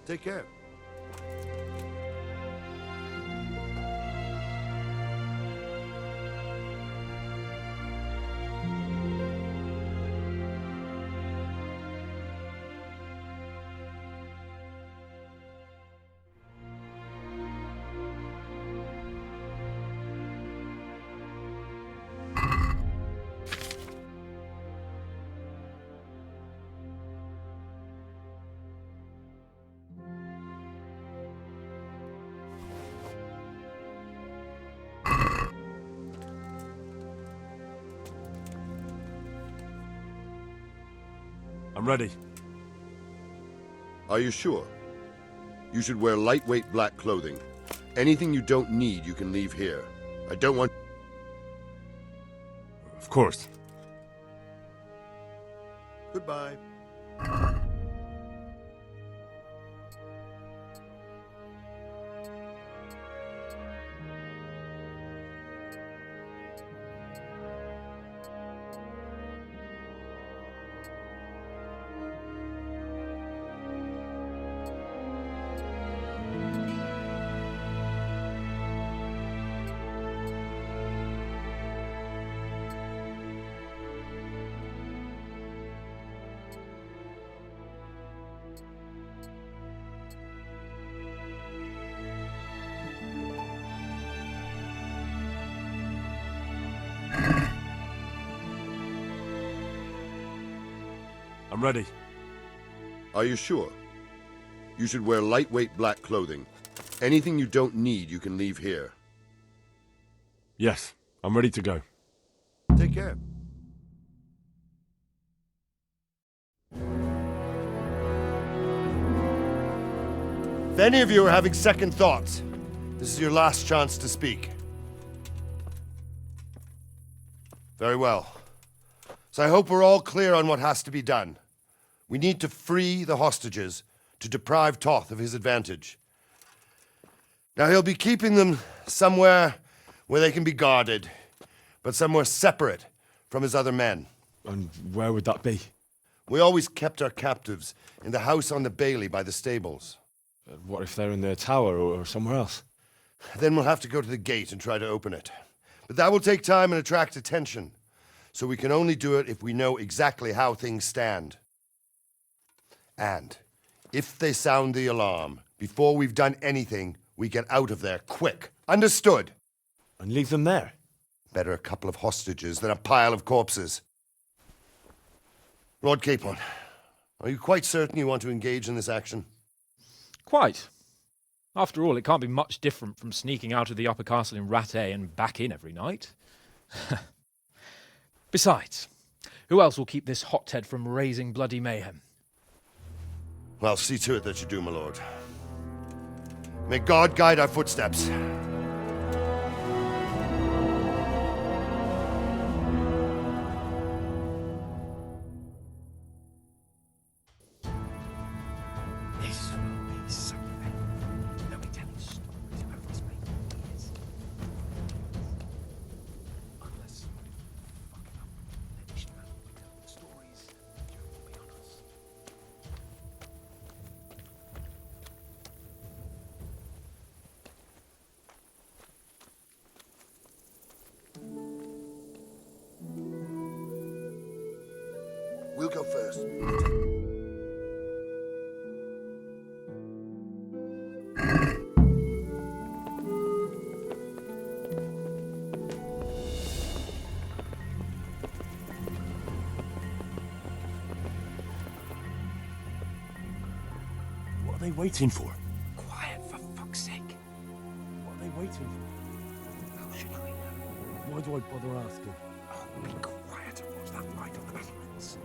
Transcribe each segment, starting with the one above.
Take care. I'm ready. Are you sure? You should wear lightweight black clothing. Anything you don't need, you can leave here. I don't want... Of course. Goodbye. I'm ready. Are you sure? You should wear lightweight black clothing. Anything you don't need, you can leave here. Yes, I'm ready to go. Take care. If any of you are having second thoughts, this is your last chance to speak. Very well. So I hope we're all clear on what has to be done. We need to free the hostages to deprive Toth of his advantage. Now he'll be keeping them somewhere where they can be guarded, but somewhere separate from his other men. And where would that be? We always kept our captives in the house on the Bailey by the stables. What if they're in their tower or somewhere else? Then we'll have to go to the gate and try to open it. But that will take time and attract attention. So we can only do it if we know exactly how things stand. And if they sound the alarm, before we've done anything, we get out of there quick. Understood? And leave them there? Better a couple of hostages than a pile of corpses. Lord Capon, are you quite certain you want to engage in this action? Quite. After all, it can't be much different from sneaking out of the upper castle in Rattay and back in every night. Besides, who else will keep this hothead from raising bloody mayhem? Well, see to it that you do, my lord. May God guide our footsteps. This will be something. They'll be telling stories about this mate for years. Unless fucking up, then each man will be telling the stories. The joke will be on us. We'll go first. What are they waiting for? Quiet, for fuck's sake. What are they waiting for? How should I know? Why do I bother asking? Oh, be quiet and watch that light on the battlements.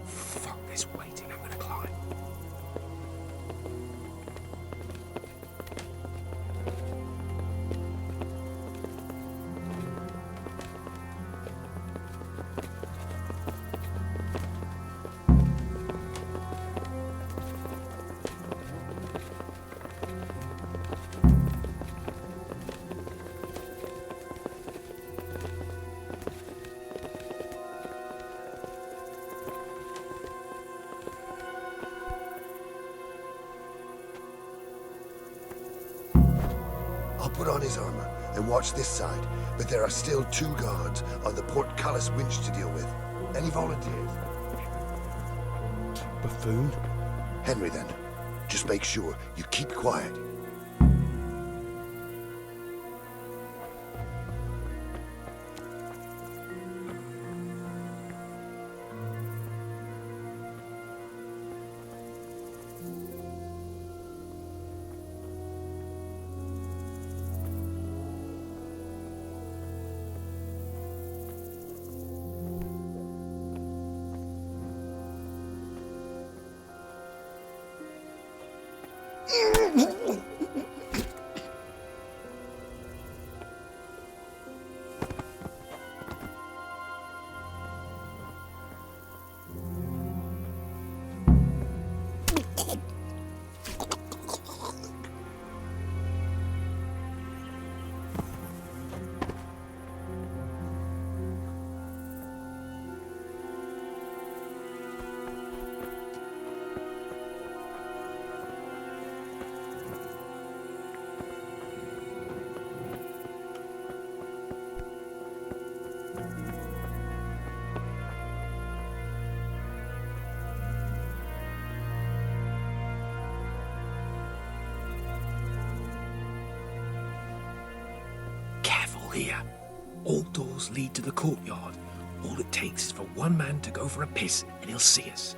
Fuck this waiting, I'm gonna climb. put on his armor and watch this side, but there are still 2 guards on the portcullis winch to deal with. Any volunteers? Buffoon. Henry, then. Just make sure you keep quiet. Here. All doors lead to the courtyard. All it takes is for one man to go for a piss and he'll see us.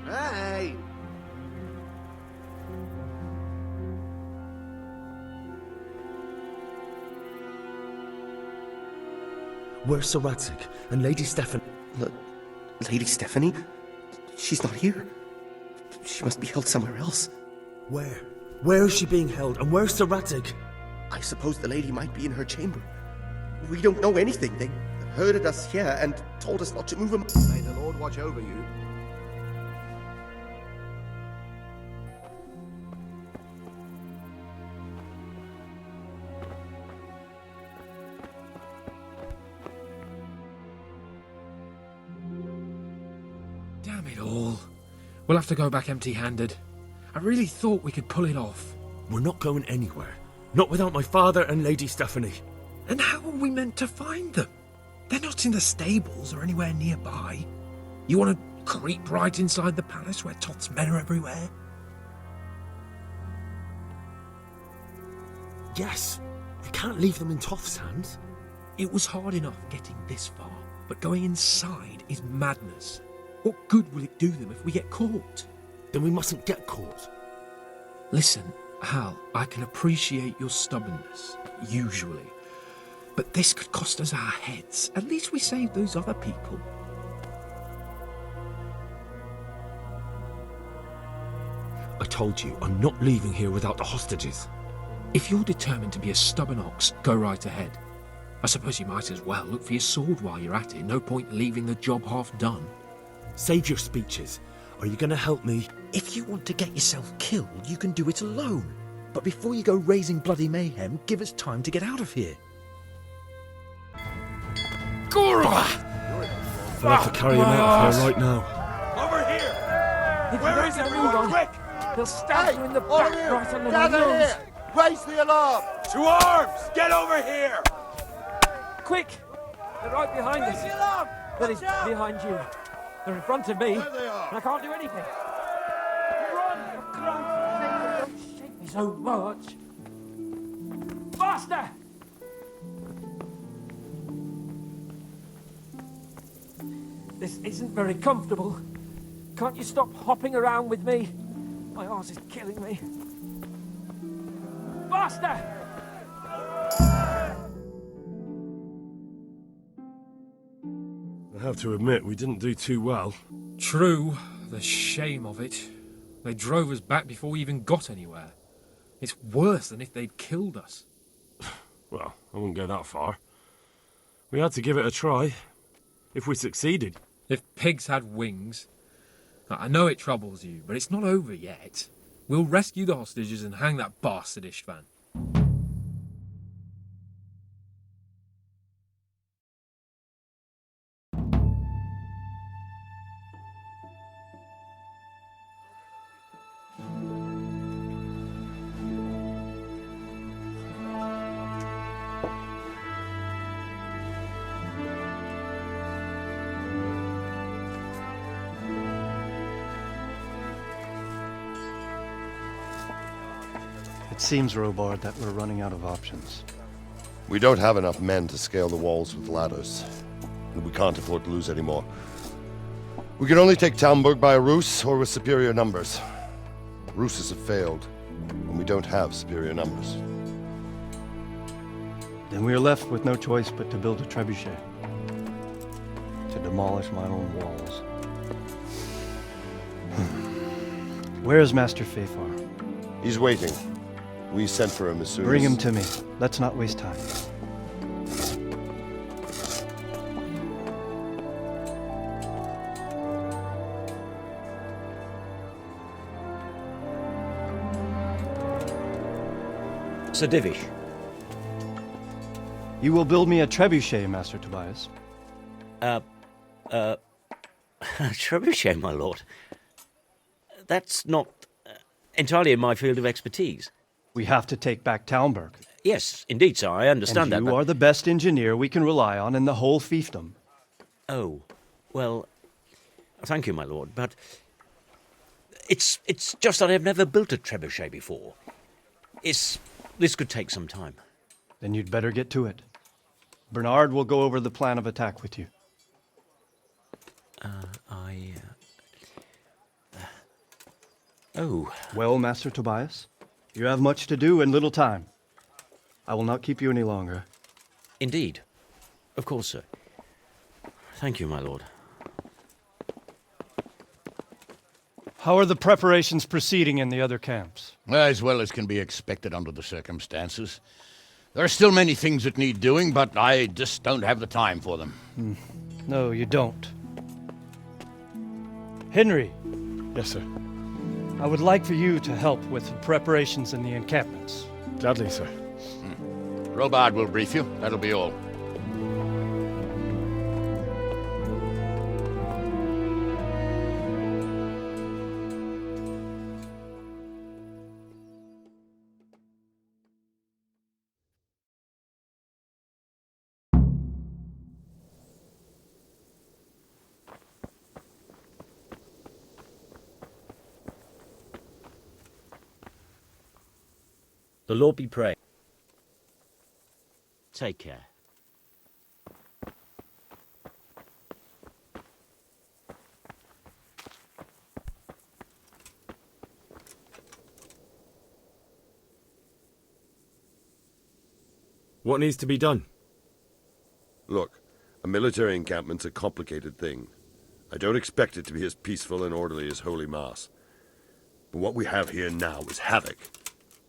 Hey! Where's Sir Radzig and Lady Stephanie? Lady Stephanie? She's not here. She must be held somewhere else. Where? Where is she being held? And where's Sir Radzig? I suppose the lady might be in her chamber. We don't know anything. They herded us here and told us not to move them. May the Lord watch over you. Damn it all. We'll have to go back empty-handed. I really thought we could pull it off. We're not going anywhere. Not without my father and Lady Stephanie. And how are we meant to find them? They're not in the stables or anywhere nearby. You want to creep right inside the palace where Toth's men are everywhere? Yes. You can't leave them in Toth's hands. It was hard enough getting this far, but going inside is madness. What good will it do them if we get caught? Then we mustn't get caught. Listen, Hal, I can appreciate your stubbornness, usually. But this could cost us our heads. At least we saved those other people. I told you, I'm not leaving here without the hostages. If you're determined to be a stubborn ox, go right ahead. I suppose you might as well look for your sword while you're at it. No point leaving the job half done. Save your speeches. Are you going to help me? If you want to get yourself killed, you can do it alone. But before you go raising bloody mayhem, give us time to get out of here. I'll have to carry him out of here right now. Over here! If Where you is don't everyone? move on, Quick! they'll stab you in the back right under my Gather nose. here! Raise the alarm! To arms! Get over here! Quick! They're right behind us. Raise the alarm! That is, behind you. They're in front of me, There they are. and I can't do anything. Run, for Christ's sake, don't shake me so much. Faster! This isn't very comfortable. Can't you stop hopping around with me? My arse is killing me. Faster! I have to admit, we didn't do too well. True, the shame of it. They drove us back before we even got anywhere. It's worse than if they'd killed us. Well, I wouldn't go that far. We had to give it a try. If we succeeded. If pigs had wings. I know it troubles you, but it's not over yet. We'll rescue the hostages and hang that bastard Istvan. It seems, Robard, that we're running out of options. We don't have enough men to scale the walls with ladders, and we can't afford to lose any more. We can only take Talmberg by a ruse or with superior numbers. Ruses have failed, and we don't have superior numbers. Then we are left with no choice but to build a trebuchet. To demolish my own walls. Where is Master Fafar? He's waiting. We sent for him as soon Bring as... him to me. Let's not waste time. Sir Divish. You will build me a trebuchet, Master Tobias. Trebuchet, my lord. That's not entirely in my field of expertise. We have to take back Talmberg. Yes, indeed, sir, I understand that. And you but- are the best engineer we can rely on in the whole fiefdom. Oh, well, thank you, my lord, but it's just that I've never built a trebuchet before. This could take some time. Then you'd better get to it. Bernard will go over the plan of attack with you. Oh, Well, Master Tobias, you have much to do and little time. I will not keep you any longer. indeed. Of course, sir. Thank you, my lord. How are the preparations proceeding in the other camps? As well as can be expected under the circumstances. There are still many things that need doing, but I just don't have the time for them. No, you don't. Henry, Yes, sir. I would like for you to help with the preparations in the encampments. Gladly, sir. Robard will brief you. That'll be all. The Lord be praised. Take care. What needs to be done? Look, a military encampment's a complicated thing. I don't expect it to be as peaceful and orderly as Holy Mass. But what we have here now is havoc.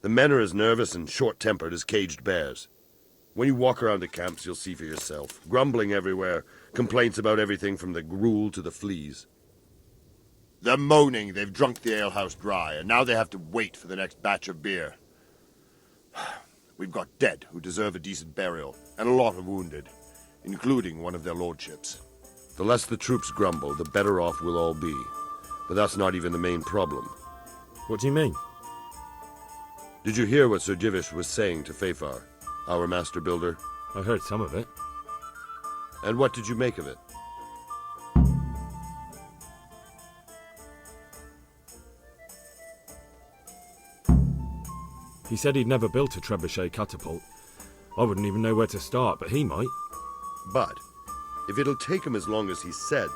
The men are as nervous and short-tempered as caged bears. When you walk around the camps, you'll see for yourself. Grumbling everywhere, complaints about everything from the gruel to the fleas. They're moaning they've drunk the alehouse dry, and now they have to wait for the next batch of beer. We've got dead who deserve a decent burial, and a lot of wounded, including one of their lordships. The less the troops grumble, the better off we'll all be. But that's not even the main problem. What do you mean? Did you hear what Sir Divish was saying to Fafar, our master builder? I heard some of it. And what did you make of it? He said he'd never built a trebuchet catapult. I wouldn't even know where to start, but he might. But, if it'll take him as long as he said,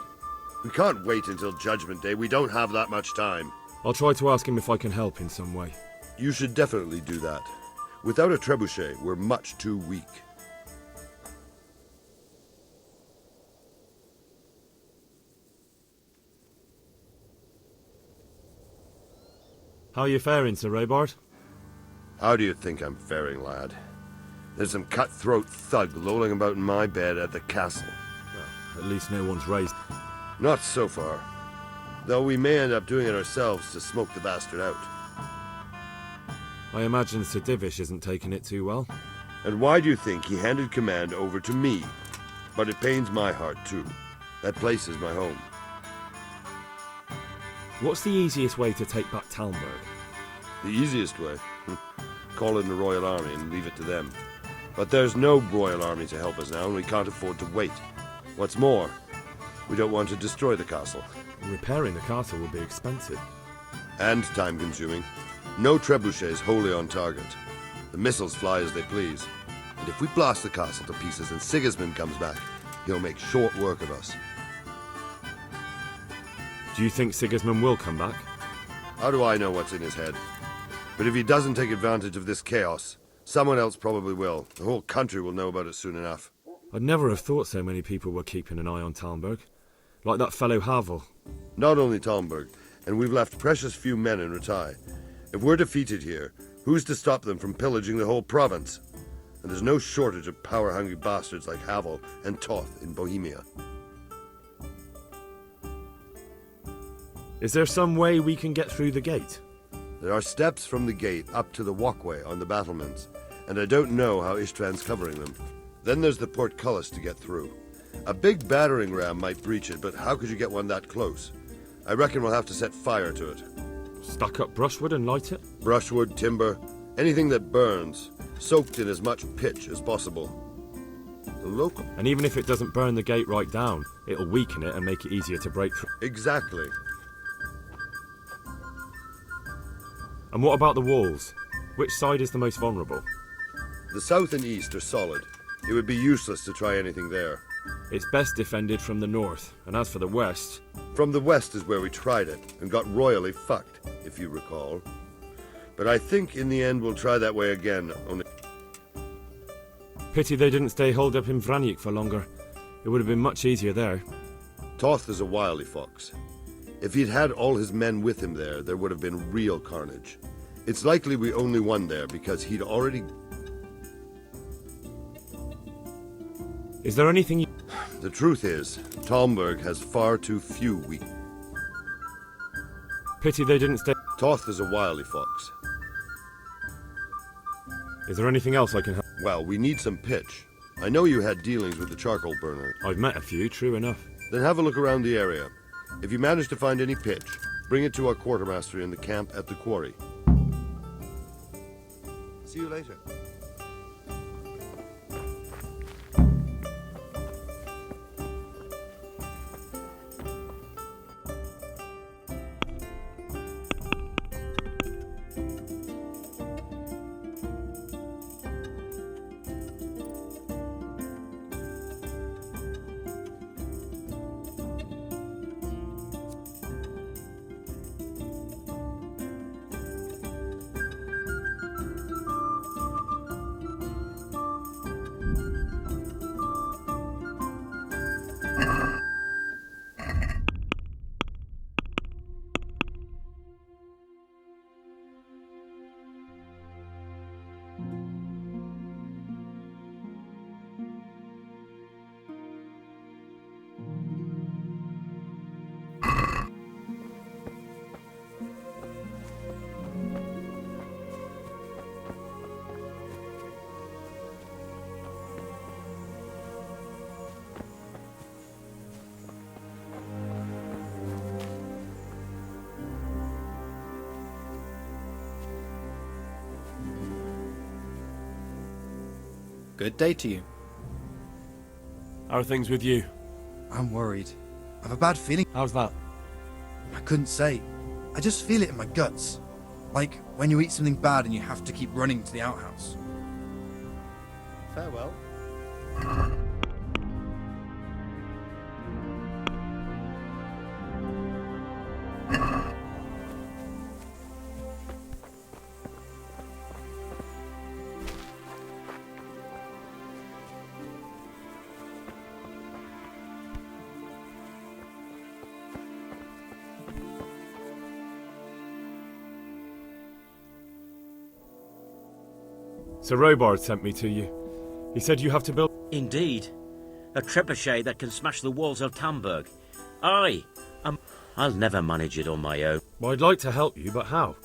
we can't wait until Judgment Day. We don't have that much time. I'll try to ask him if I can help in some way. You should definitely do that. Without a trebuchet, we're much too weak. How are you faring, Sir Raybard? How do you think I'm faring, lad? There's some cutthroat thug lolling about in my bed at the castle. At least no one's raised. Not so far. Though we may end up doing it ourselves to smoke the bastard out. I imagine Sir Divish isn't taking it too well. And why do you think he handed command over to me? But it pains my heart, too. That place is my home. What's the easiest way to take back Talmberg? The easiest way? Call in the Royal Army and leave it to them. But there's no Royal Army to help us now, and we can't afford to wait. What's more, we don't want to destroy the castle. Repairing the castle will be expensive. And time-consuming. No trebuchets wholly on target. The missiles fly as they please. And if we blast the castle to pieces and Sigismund comes back, he'll make short work of us. Do you think Sigismund will come back? How do I know what's in his head? But if he doesn't take advantage of this chaos, someone else probably will. The whole country will know about it soon enough. I'd never have thought so many people were keeping an eye on Talmberg. Like that fellow Havel. Not only Talmberg, and we've left precious few men in Ratai. If we're defeated here, who's to stop them from pillaging the whole province? And there's no shortage of power-hungry bastards like Havel and Toth in Bohemia. Is there some way we can get through the gate? There are steps from the gate up to the walkway on the battlements, and I don't know how Ishtvan's covering them. Then there's the portcullis to get through. A big battering ram might breach it, but how could you get one that close? I reckon we'll have to set fire to it. Stack up brushwood and light it? Brushwood, timber, anything that burns, soaked in as much pitch as possible. The local... And even if it doesn't burn the gate right down, it'll weaken it and make it easier to break through. Exactly. And what about the walls? Which side is the most vulnerable? The south and east are solid. It would be useless to try anything there. It's best defended from the north, and as for the west... From the west is where we tried it, and got royally fucked, if you recall. But I think in the end we'll try that way again, only... Pity they didn't stay holed up in Vranic for longer. It would have been much easier there. Toth is a wily fox. If he'd had all his men with him there would have been real carnage. It's likely we only won there because he'd already... Is there anything you... The truth is, Talmberg has far too few weak... Pity they didn't stay... Toth is a wily fox. Is there anything else I can help? Well, we need some pitch. I know you had dealings with the charcoal burner. I've met a few, true enough. Then have a look around the area. If you manage to find any pitch, bring it to our quartermaster in the camp at the quarry. See you later. Good day to you. How are things with you? I'm worried. I've a bad feeling. How's that? I couldn't say. I just feel it in my guts. Like when you eat something bad and you have to keep running to the outhouse. Farewell. Sir Robard sent me to you. He said you have to build... Indeed. A trebuchet that can smash the walls of Tamburg. I'll never manage it on my own. Well, I'd like to help you, but how?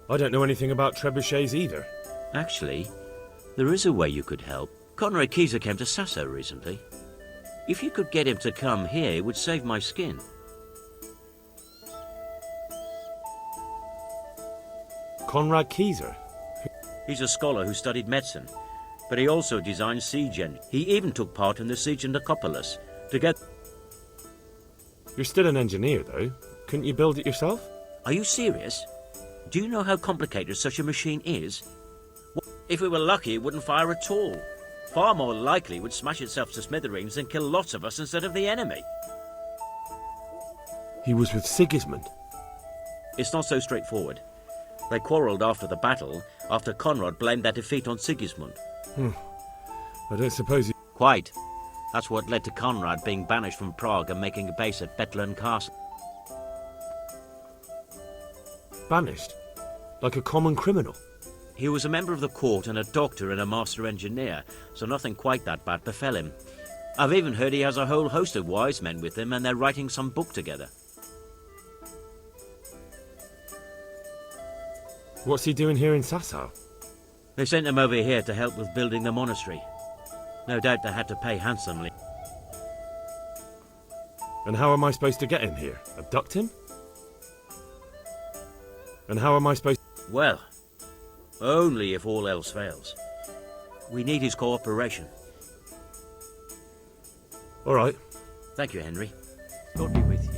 I don't know anything about trebuchets either. Actually, there is a way you could help. Conrad Keyser came to Sasso recently. If you could get him to come here, it would save my skin. Conrad Keyser? He's a scholar who studied medicine, but he also designed siege engines. He even took part in the siege in Nicopolis. You're still an engineer, though. Couldn't you build it yourself? Are you serious? Do you know how complicated such a machine is? If we were lucky, it wouldn't fire at all. Far more likely, it would smash itself to smithereens and kill lots of us instead of the enemy. He was with Sigismund. It's not so straightforward. They quarrelled after the battle, after Conrad blamed their defeat on Sigismund. I don't suppose you... Quite. That's what led to Conrad being banished from Prague and making a base at Bethlem Castle. Banished? Like a common criminal? He was a member of the court and a doctor and a master engineer, so nothing quite that bad befell him. I've even heard he has a whole host of wise men with him and they're writing some book together. What's he doing here in Sasau? They sent him over here to help with building the monastery. No doubt they had to pay handsomely. And how am I supposed to get him here? Abduct him? And how am I supposed... Well, only if all else fails. We need his cooperation. All right. Thank you, Henry. God be with you.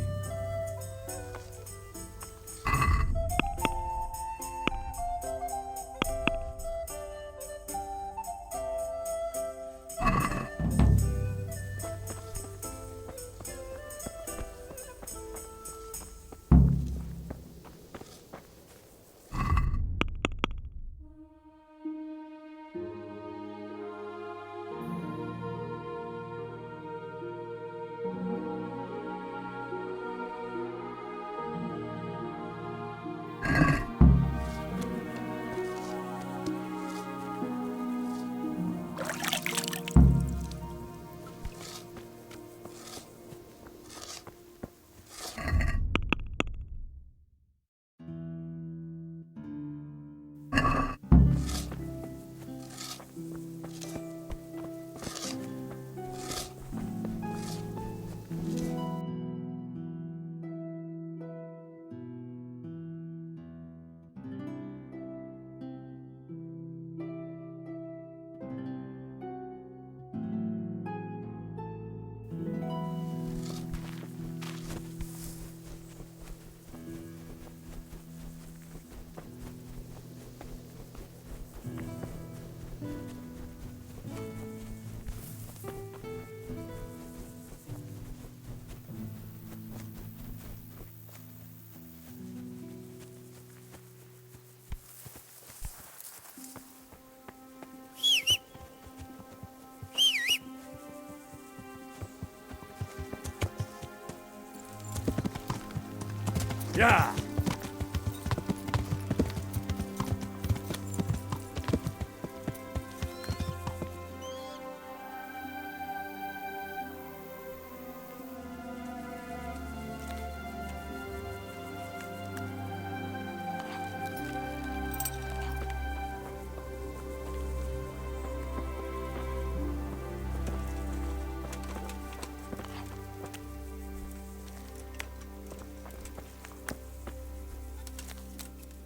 Yeah!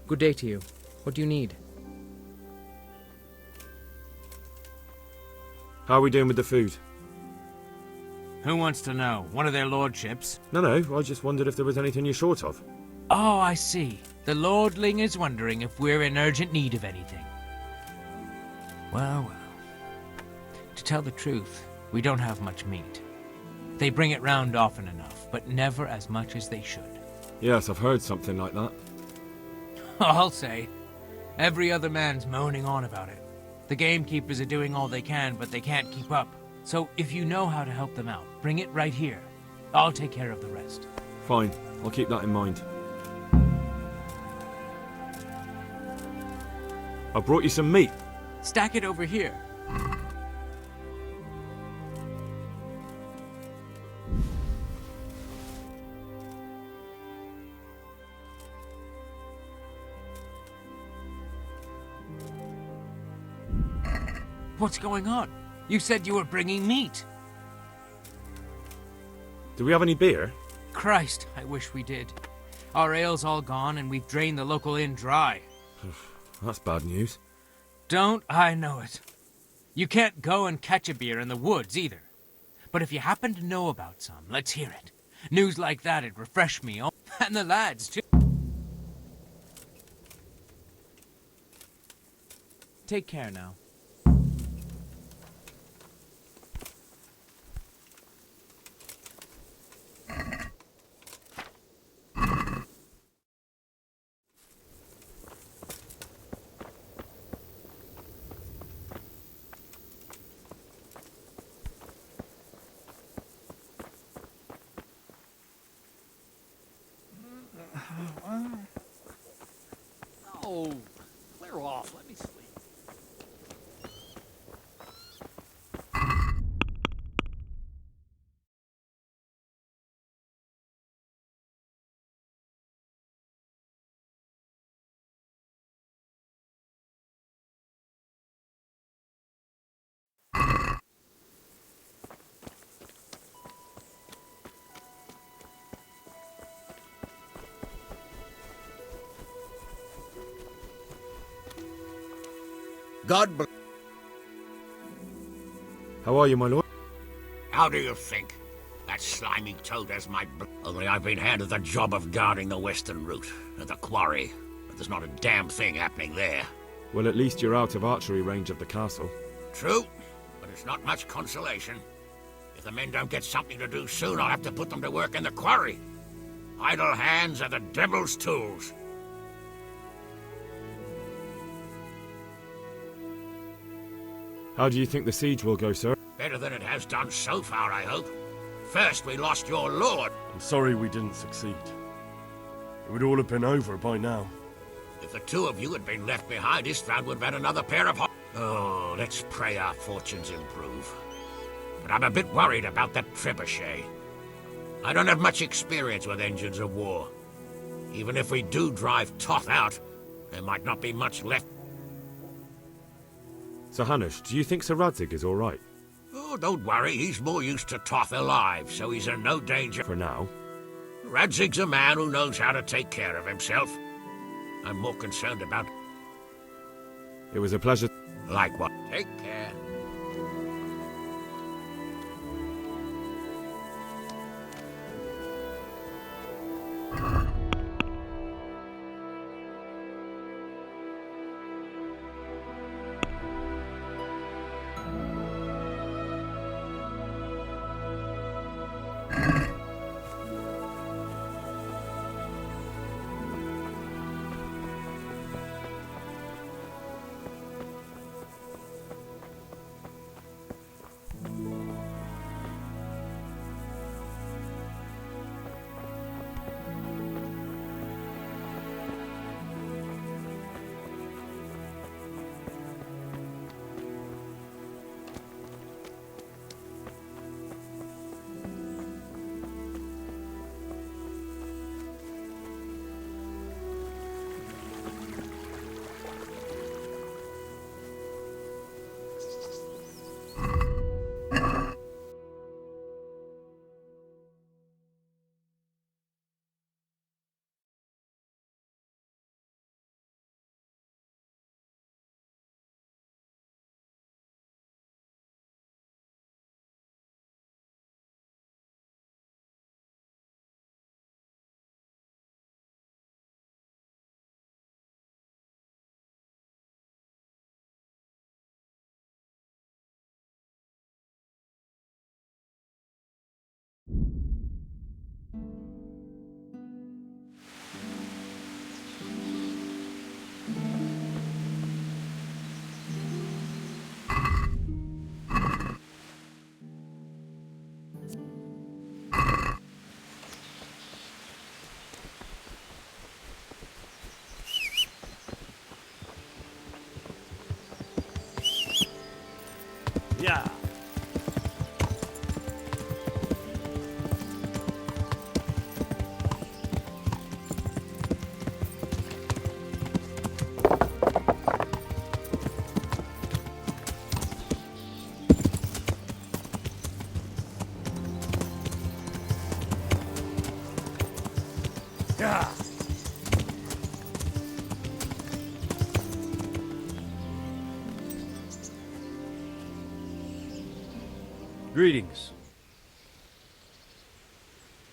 Good day to you. What do you need? How are we doing with the food? Who wants to know? One of their lordships? No, I just wondered if there was anything you're short of. Oh, I see. The lordling is wondering if we're in urgent need of anything. Well. To tell the truth, we don't have much meat. They bring it round often enough, but never as much as they should. Yes, I've heard something like that. I'll say. Every other man's moaning on about it. The gamekeepers are doing all they can, but they can't keep up. So if you know how to help them out, bring it right here. I'll take care of the rest. Fine, I'll keep that in mind. I brought you some meat. Stack it over here. What's going on? You said you were bringing meat. Do we have any beer? Christ, I wish we did. Our ale's all gone and we've drained the local inn dry. That's bad news. Don't I know it? You can't go and catch a beer in the woods either. But if you happen to know about some, let's hear it. News like that'd refresh me, and the lads too. Take care now. Oh, clear off. Let me sleep. God bless. How are you, my lord? How do you think? That slimy toad has my only I've been handed the job of guarding the western route at the quarry. But there's not a damn thing happening there. Well, at least you're out of archery range of the castle. True, but it's not much consolation. If the men don't get something to do soon, I'll have to put them to work in the quarry. Idle hands are the devil's tools. How do you think the siege will go, sir? Better than it has done so far, I hope. First, we lost your lord. I'm sorry we didn't succeed. It would all have been over by now. If the two of you had been left behind, Istvan would have had another pair of Oh, let's pray our fortunes improve. But I'm a bit worried about that trebuchet. I don't have much experience with engines of war. Even if we do drive Toth out, there might not be much left. Sir Hanush, do you think Sir Radzig is all right? Oh, don't worry. He's more used to Toth alive, so he's in no danger. For now. Radzig's a man who knows how to take care of himself. I'm more concerned about... It was a pleasure. Like what? Take care. Yeah. Yeah. Greetings.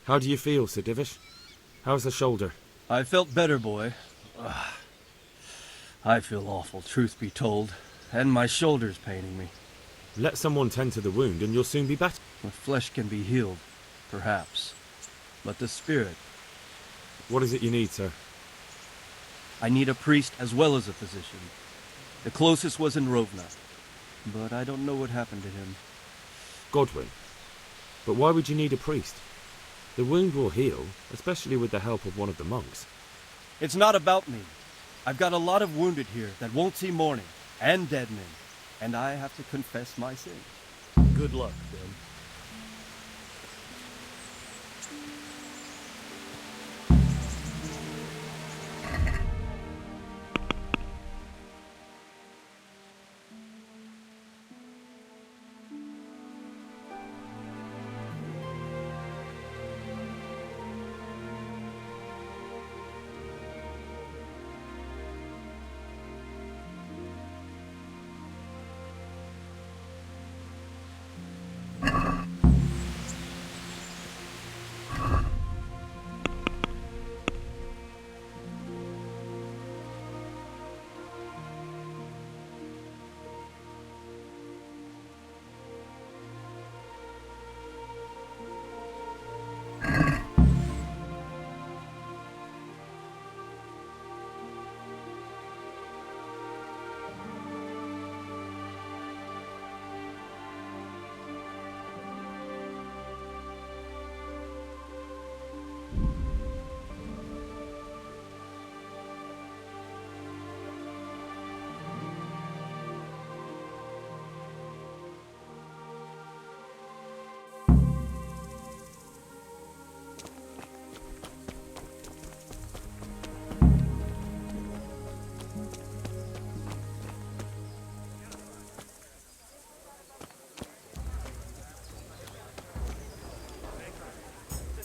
How do you feel, Sir Divish? How's the shoulder? I felt better, boy. Ugh. I feel awful, truth be told. And my shoulder's paining me. Let someone tend to the wound and you'll soon be better. The flesh can be healed, perhaps. But the spirit... What is it you need, sir? I need a priest as well as a physician. The closest was in Rovna. But I don't know what happened to him. Godwin. But why would you need a priest? The wound will heal, especially with the help of one of the monks. It's not about me. I've got a lot of wounded here that won't see morning, and dead men. And I have to confess my sin. Good luck, then.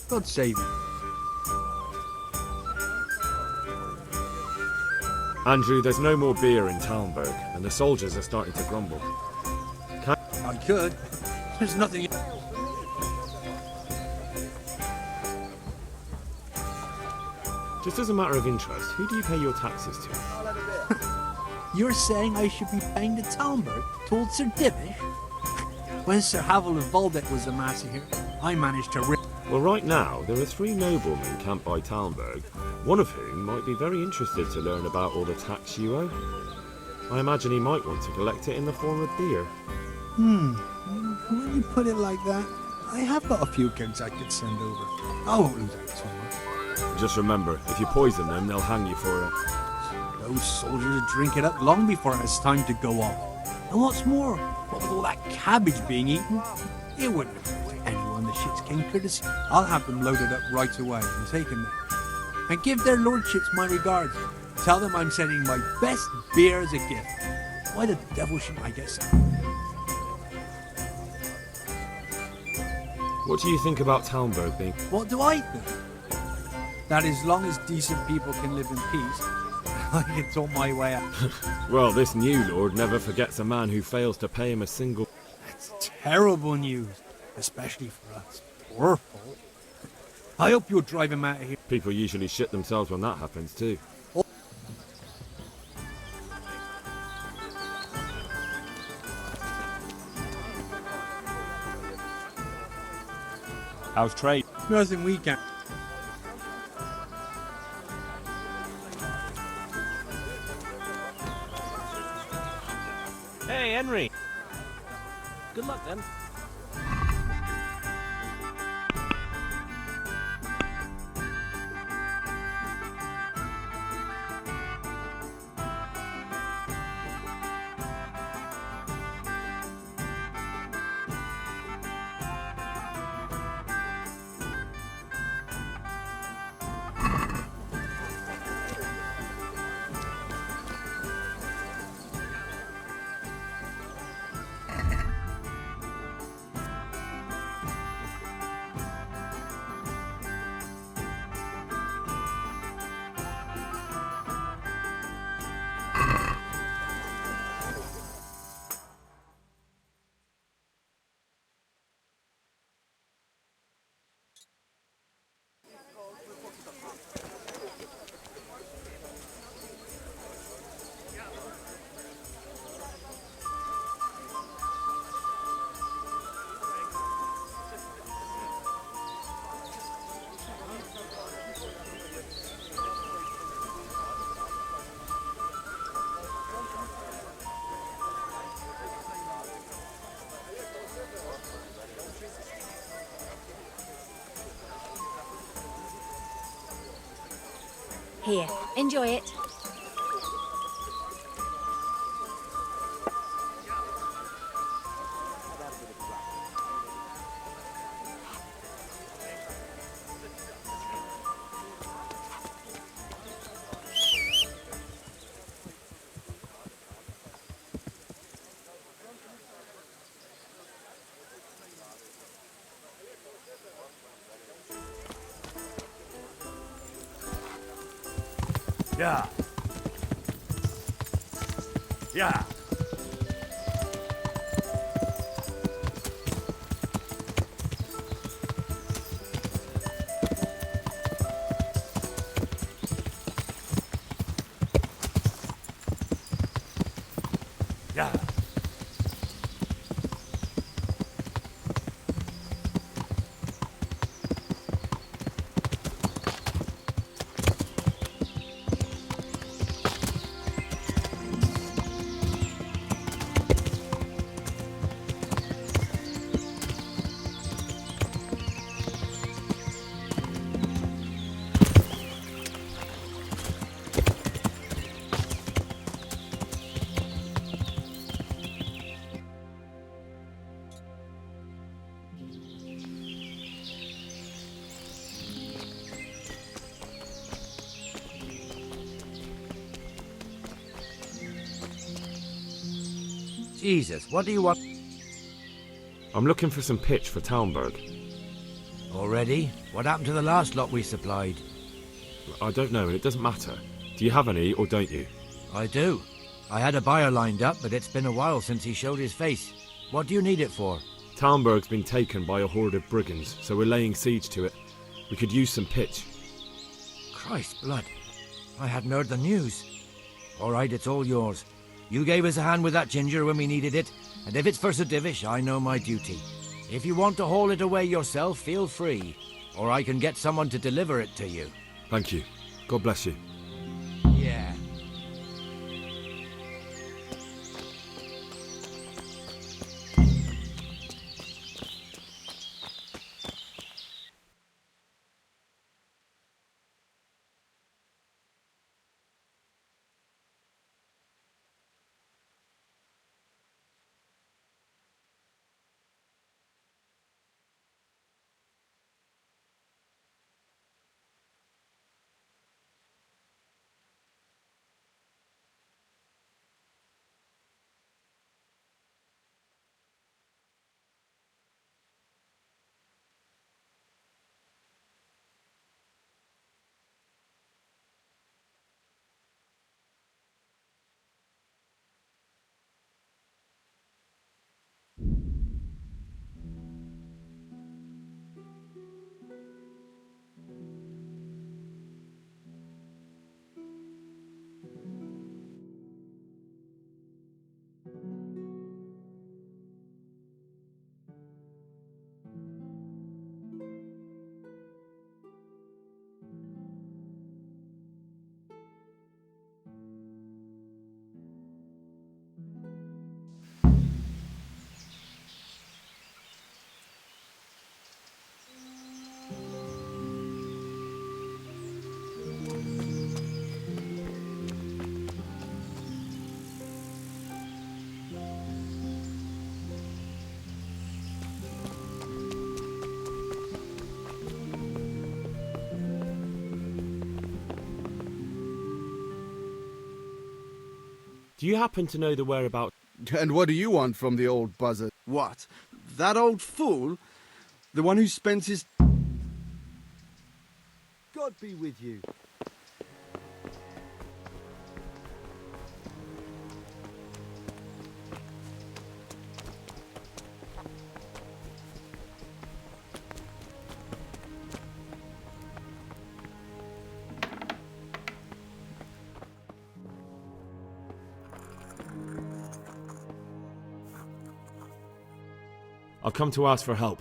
God save you. Andrew, there's no more beer in Talmberg, and the soldiers are starting to grumble. I could. There's nothing... Just as a matter of interest, who do you pay your taxes to? You're saying I should be paying the Talmberg told Sir Divish? When Sir Havel of Volbeck was a massacre, I managed to rip... Well, right now, there are 3 noblemen camped by Talmberg, one of whom might be very interested to learn about all the tax you owe. I imagine he might want to collect it in the form of beer. When you put it like that, I have got a few kegs I could send over. I won't lose out somewhere. Just remember, if you poison them, they'll hang you for it. Those soldiers drink it up long before it has time to go off. And what's more, what with all that cabbage being eaten, it wouldn't have hurt anyone the shits came courtesy. I'll have them loaded up right away and taken there. And give their lordships my regards. Tell them I'm sending my best beer as a gift. Why the devil shouldn't I get some? What do you think about Talmberg being... What do I think? That as long as decent people can live in peace, I can talk my way out. Well, this new lord never forgets a man who fails to pay him a single... That's terrible news, especially for us. Poor folk. I hope you'll drive him out of here. People usually shit themselves when that happens too. How's trade? Nothing we can. Hey, Henry. Good luck, then. Here, enjoy it. Yeah. Yeah. Yeah. Jesus, what do you want? I'm looking for some pitch for Talmberg. Already? What happened to the last lot we supplied? I don't know, and it doesn't matter. Do you have any, or don't you? I do. I had a buyer lined up, but it's been a while since he showed his face. What do you need it for? Talmberg's been taken by a horde of brigands, so we're laying siege to it. We could use some pitch. Christ blood. I hadn't heard the news. All right, it's all yours. You gave us a hand with that ginger when we needed it, and if it's for Sir Divish, I know my duty. If you want to haul it away yourself, feel free, or I can get someone to deliver it to you. Thank you. God bless you. Yeah. Do you happen to know the whereabouts? And what do you want from the old buzzard? What? That old fool? The one who spends his... God be with you. I've come to ask for help.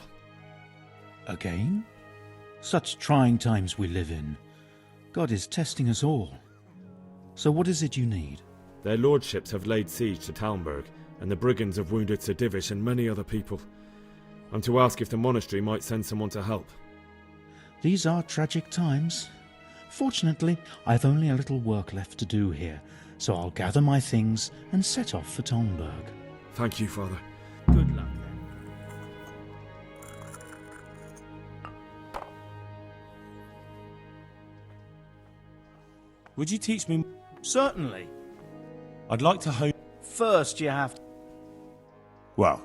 Again? Such trying times we live in. God is testing us all. So what is it you need? Their lordships have laid siege to Talmberg, and the brigands have wounded Sir Divish and many other people. I'm to ask if the monastery might send someone to help. These are tragic times. Fortunately, I've only a little work left to do here, so I'll gather my things and set off for Talmberg. Thank you, Father. Good luck. Would you teach me? Certainly. I'd like to hone. First, you have to... Well.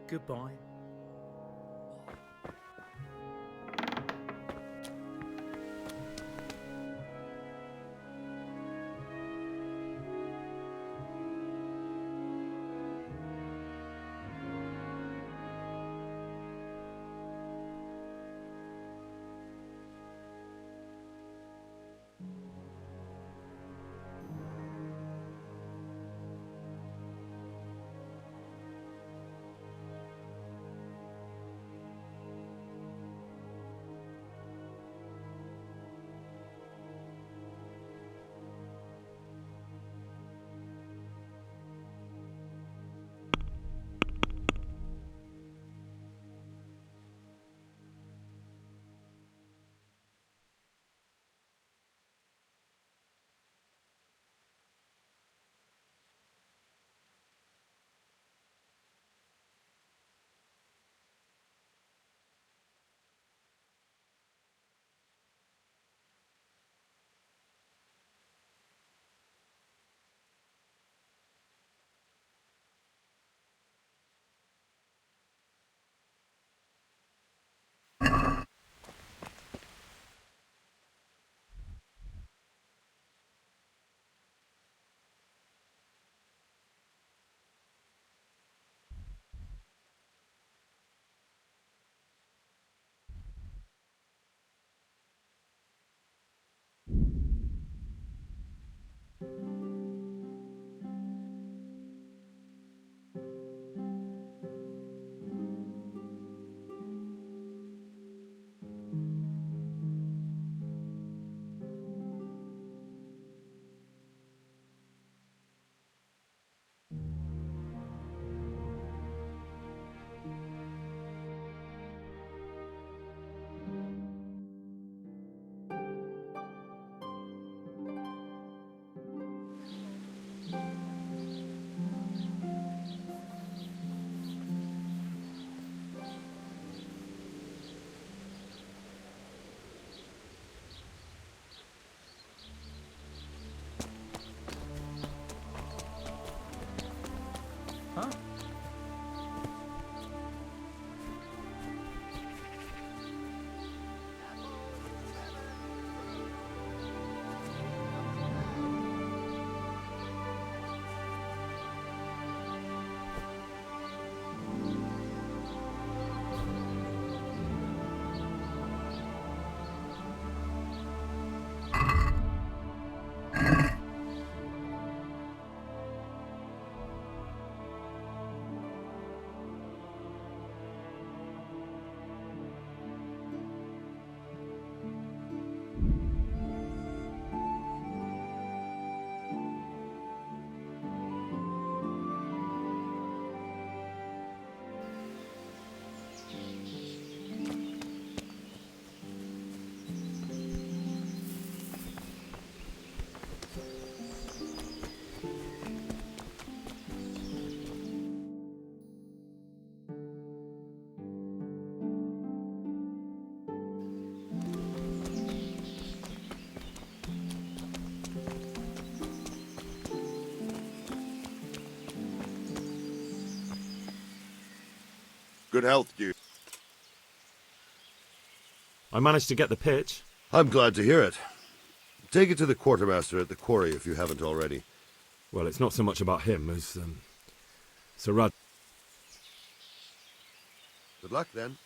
Goodbye. Good health, dude. I managed to get the pitch. I'm glad to hear it. Take it to the quartermaster at the quarry if you haven't already. Well, it's not so much about him as, Sir Rad. Good luck, then.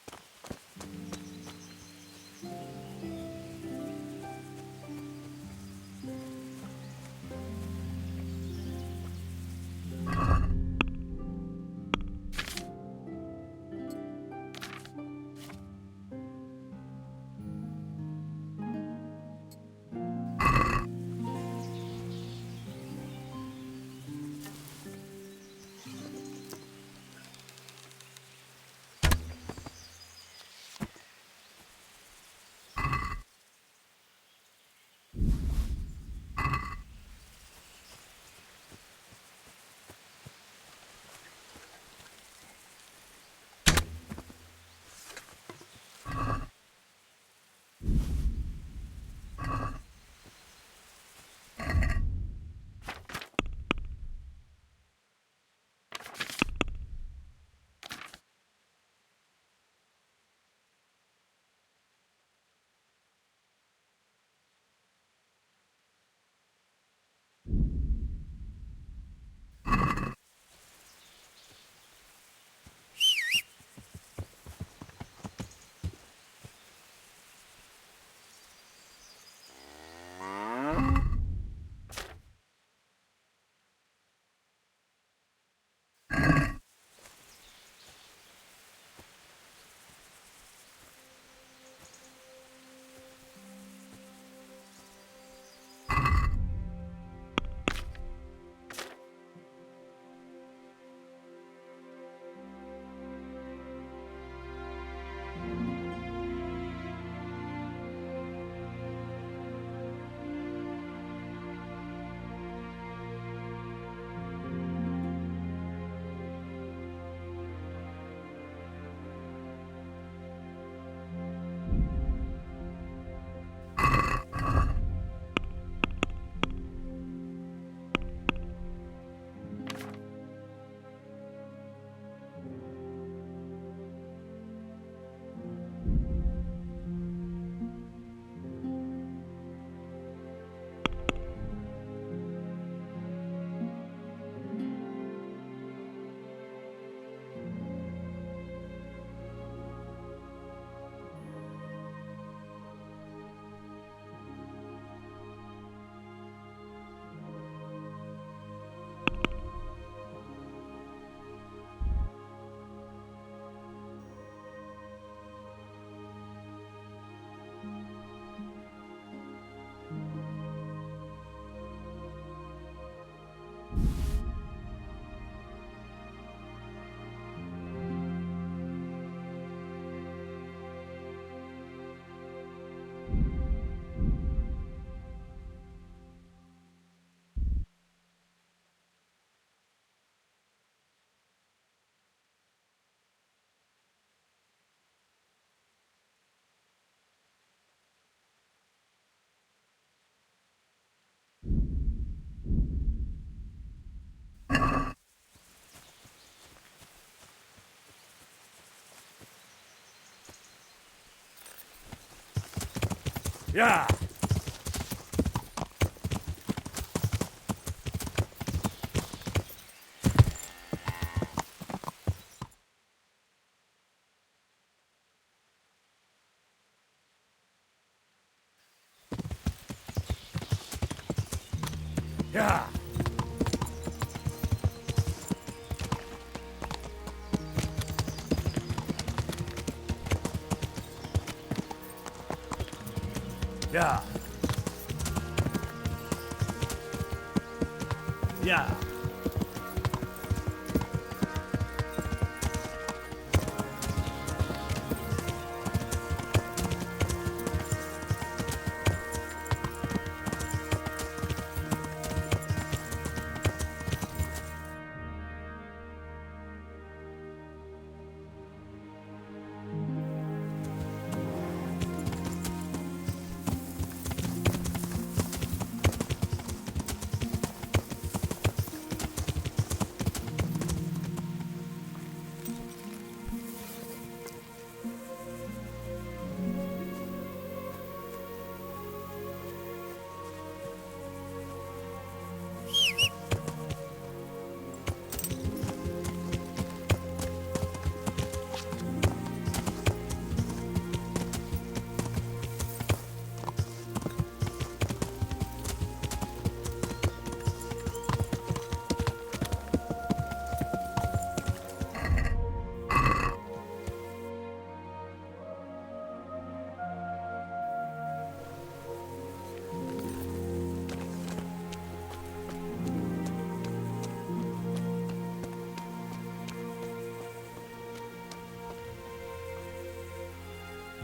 Yeah! Yeah! Yeah! Yeah!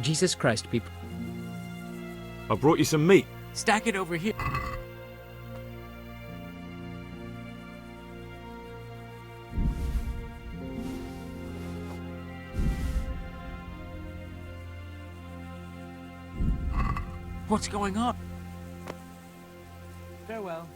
Jesus Christ, people. I brought you some meat. Stack it over here. What's going on? Farewell.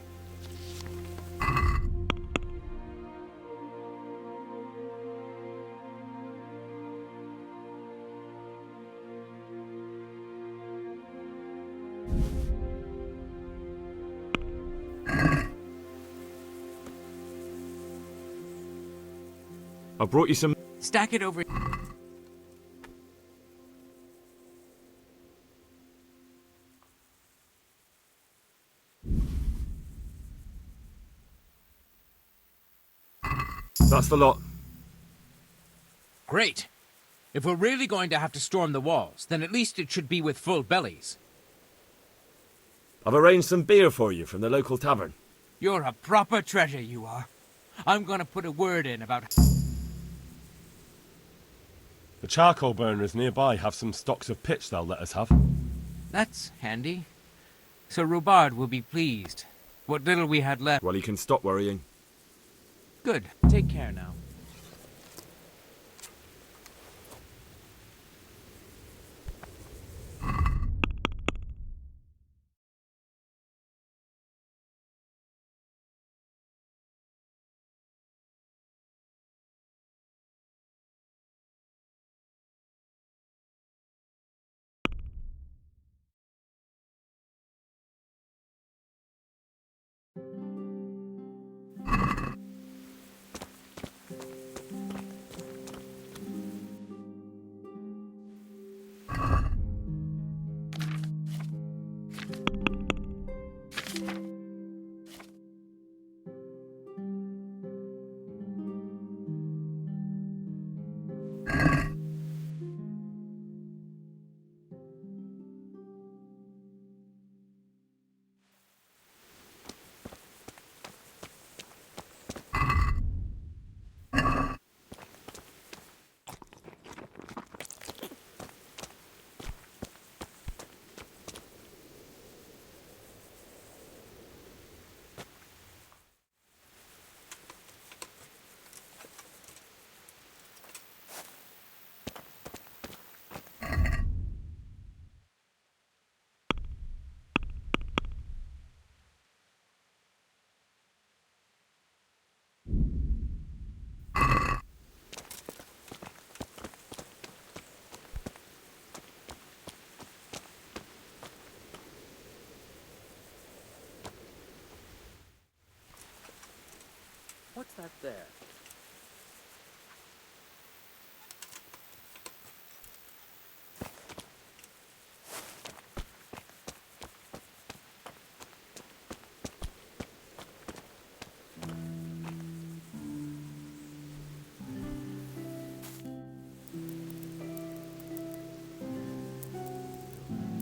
I brought you some. Stack it over. That's the lot. Great. If we're really going to have to storm the walls, then at least it should be with full bellies. I've arranged some beer for you from the local tavern. You're a proper treasure, you are. I'm gonna put a word in about... The charcoal burners nearby have some stocks of pitch they'll let us have. That's handy. So Robard will be pleased. What little we had left... Well, you can stop worrying. Good. Take care now. What's that there?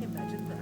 Imagine that.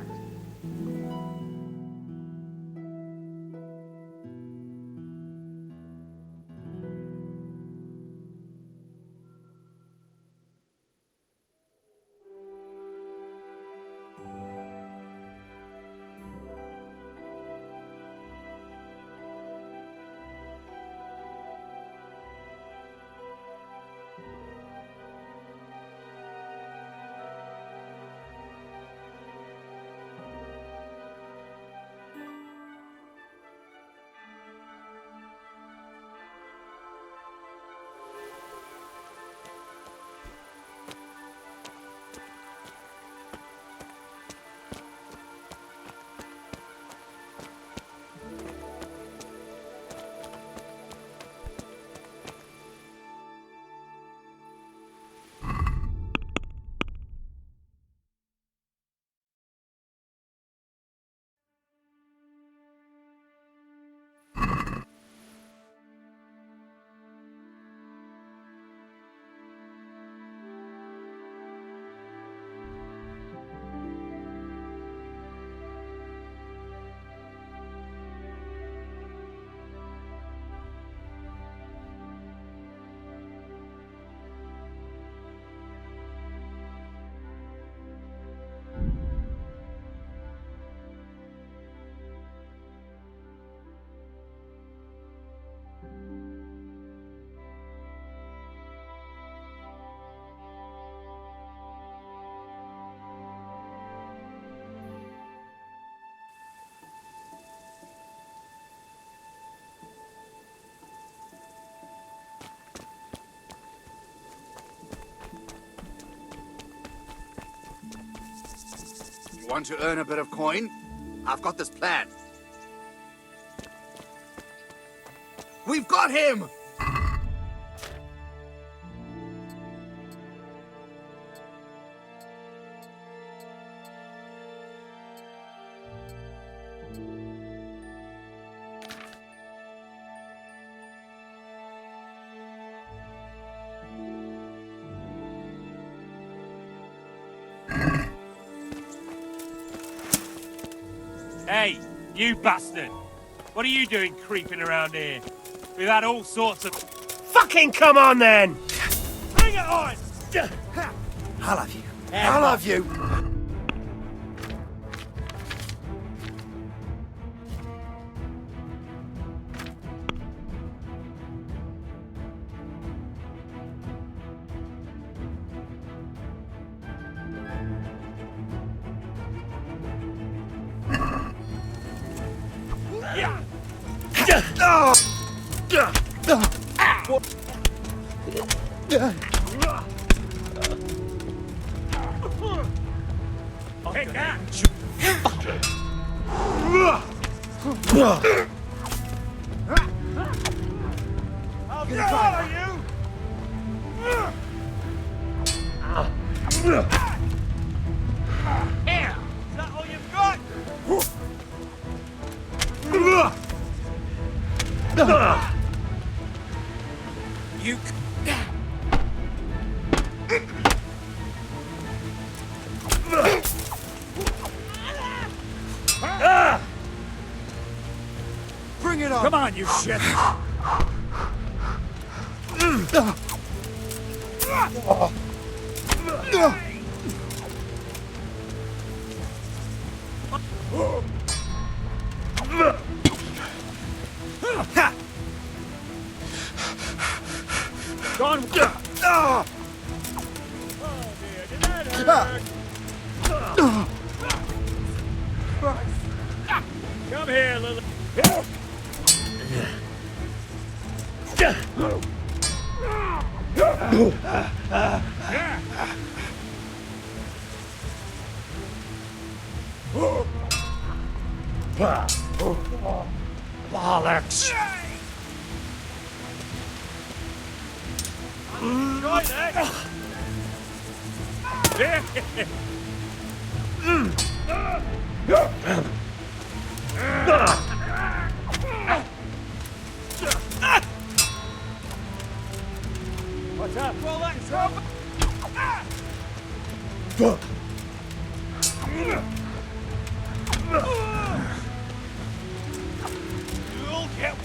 Want to earn a bit of coin? I've got this plan. We've got him! Hey, you bastard! What are you doing creeping around here? We've had all sorts of... Fucking come on then! Bring it on! I'll have you. I'll have you! Take that! I'll get you! Here! Is that all you've got? You... Bring it on! Come on, you shit! Gone. Come here, Lily. Bollocks! Try that! What's up? Well, that's up! You'll get...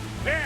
There!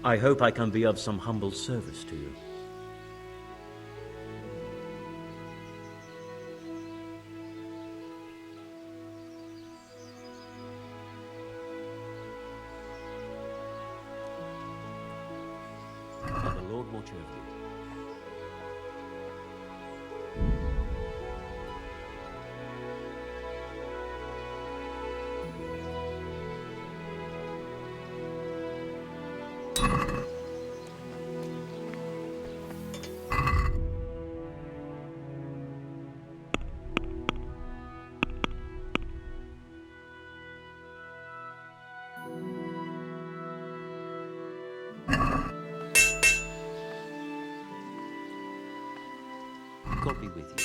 I hope I can be of some humble service to you. And the Lord watch over you. God be with you.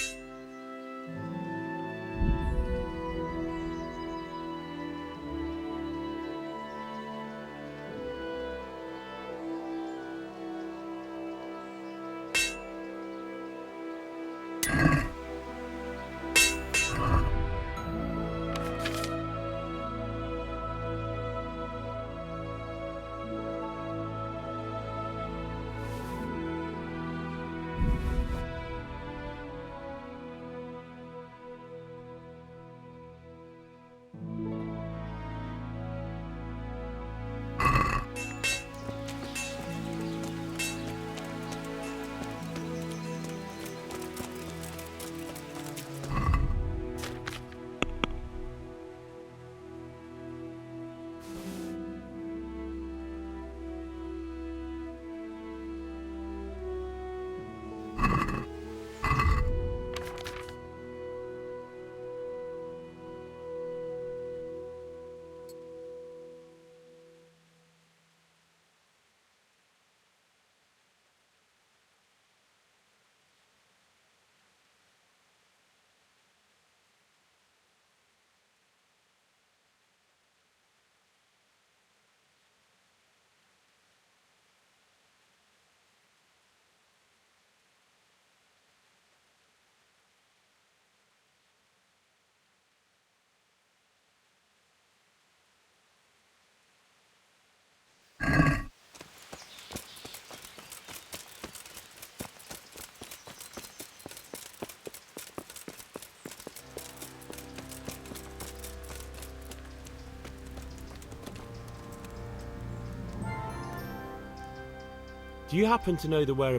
Do you happen to know the where?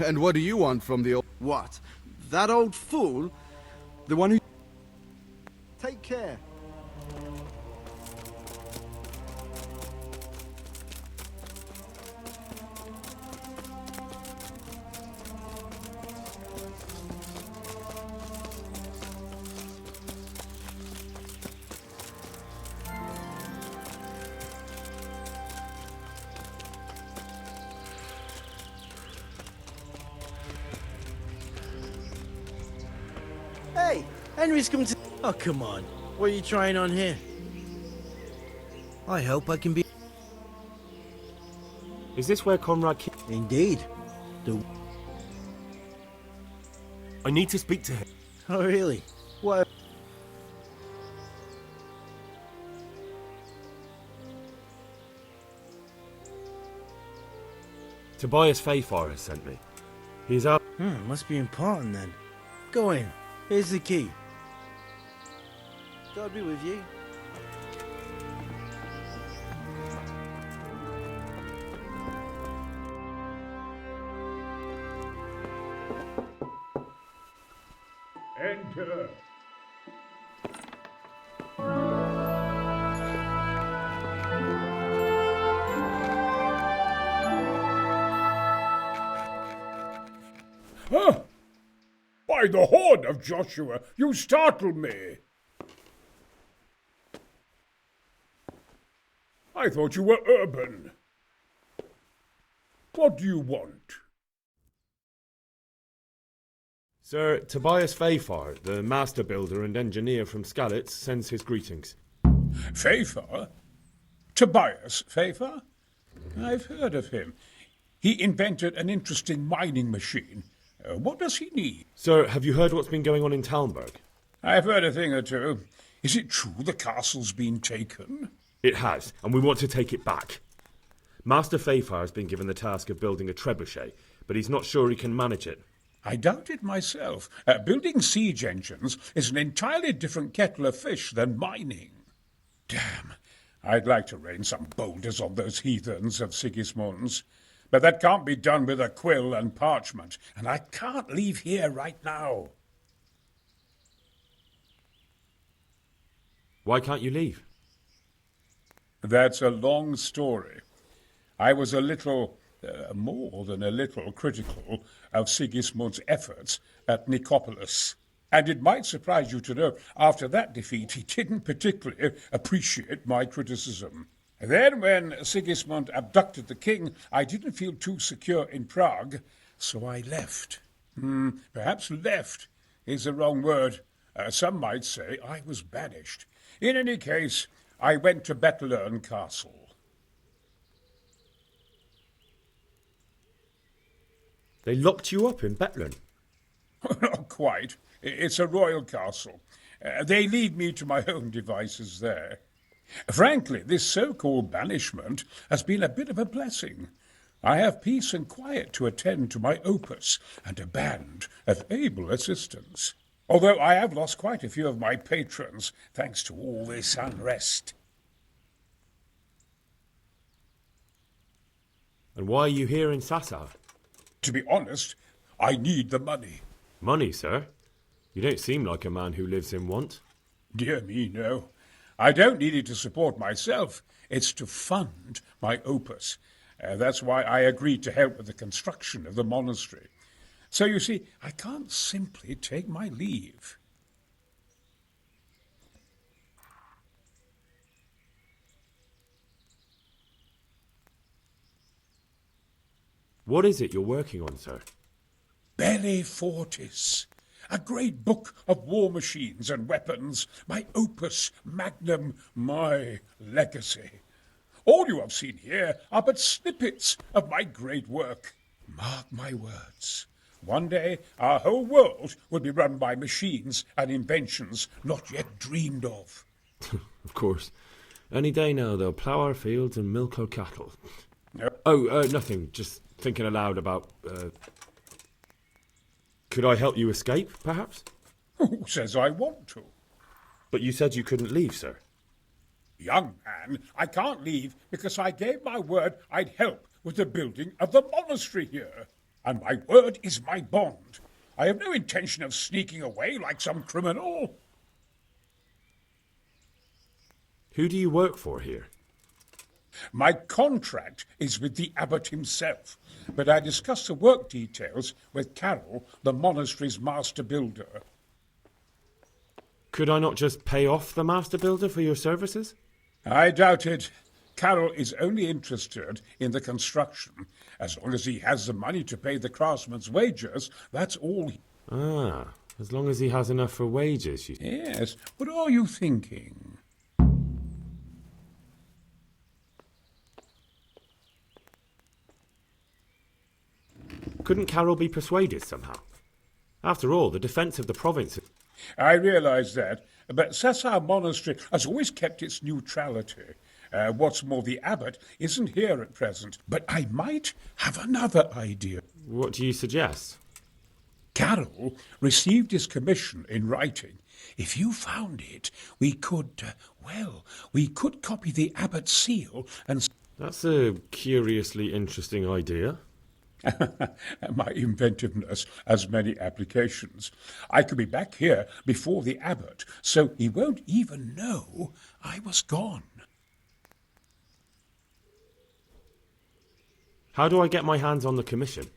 And what do you want from the old... What? That old fool? The one who... Take care. Hey, Henry's come to... Oh, come on. What are you trying on here? I hope I can be... Is this where Conrad... Indeed. I need to speak to him. Oh, really? What? Tobias Fayfire sent me. He's out... Must be important then. Go in. Here's the key. God be with you. Enter. Huh? By the horn of Joshua, you startled me. I thought you were urban. What do you want? Sir, Tobias Fayfire, the master builder and engineer from Skalitz, sends his greetings. Fayfire? Tobias Fayfire? I've heard of him. He invented an interesting mining machine. What does he need? Sir, have you heard what's been going on in Talmberg? I've heard a thing or two. Is it true the castle's been taken? It has, and we want to take it back. Master Fafar has been given the task of building a trebuchet, but he's not sure he can manage it. I doubt it myself. Building siege engines is an entirely different kettle of fish than mining. Damn, I'd like to rain some boulders on those heathens of Sigismund's. But that can't be done with a quill and parchment, and I can't leave here right now. Why can't you leave? That's a long story. I was a little, more than a little, critical of Sigismund's efforts at Nicopolis. And it might surprise you to know, after that defeat, he didn't particularly appreciate my criticism. Then, when Sigismund abducted the king, I didn't feel too secure in Prague, so I left. Perhaps left is the wrong word. Some might say I was banished. In any case, I went to Bettelern Castle. They locked you up in Bettelern? Not quite. It's a royal castle. They leave me to my own devices there. Frankly, this so-called banishment has been a bit of a blessing. I have peace and quiet to attend to my opus and a band of able assistants. Although I have lost quite a few of my patrons, thanks to all this unrest. And why are you here in Sasau? To be honest, I need the money. Money, sir? You don't seem like a man who lives in want. Dear me, no. I don't need it to support myself. It's to fund my opus. That's why I agreed to help with the construction of the monastery. So you see, I can't simply take my leave. What is it you're working on, sir? Belli Fortis, a great book of war machines and weapons, my opus magnum, my legacy. All you have seen here are but snippets of my great work. Mark my words. One day our whole world will be run by machines and inventions not yet dreamed of. Of course. Any day now they'll plough our fields and milk our cattle. No. Nothing. Just thinking aloud about... Could I help you escape, perhaps? Who says I want to? But you said you couldn't leave, sir. Young man, I can't leave because I gave my word I'd help with the building of the monastery here. And my word is my bond. I have no intention of sneaking away like some criminal. Who do you work for here? My contract is with the abbot himself, but I discussed the work details with Carol, the monastery's master builder. Could I not just pay off the master builder for your services? I doubt it. Carol is only interested in the construction. As long as he has the money to pay the craftsman's wages, that's all. As long as he has enough for wages, you... Yes, what are you thinking? Couldn't Carol be persuaded somehow? After all, the defence of the province... I realise that, but Sasau Monastery has always kept its neutrality. What's more, the abbot isn't here at present, but I might have another idea. What do you suggest? Carol received his commission in writing. If you found it, we could copy the abbot's seal and... That's a curiously interesting idea. My inventiveness has many applications. I could be back here before the abbot, so he won't even know I was gone. How do I get my hands on the commission?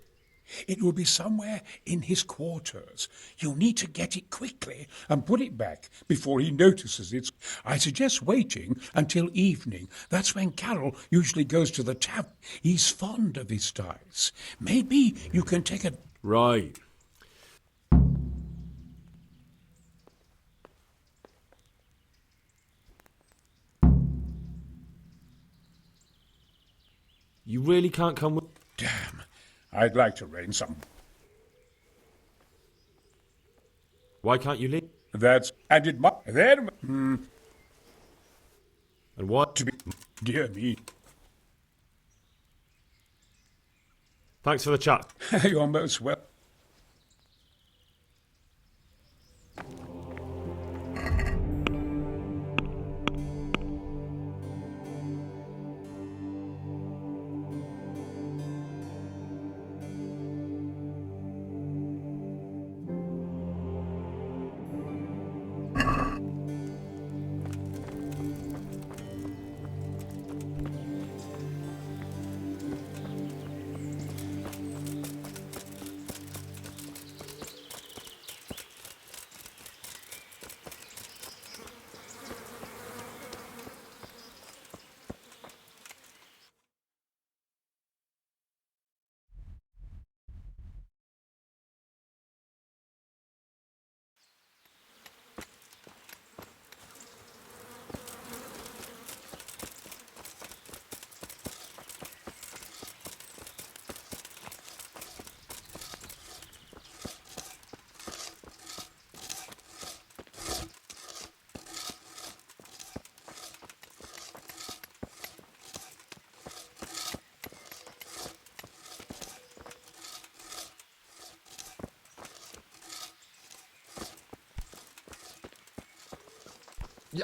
It will be somewhere in his quarters. You'll need to get it quickly and put it back before he notices it. I suggest waiting until evening. That's when Carol usually goes to the tavern. He's fond of his dice. Maybe you can take a... Right. You really can't come with... Damn. I'd like to rain some. Why can't you leave? That's... And it might... Then... And what? To be... Dear me. Thanks for the chat. You're most welcome. Yeah.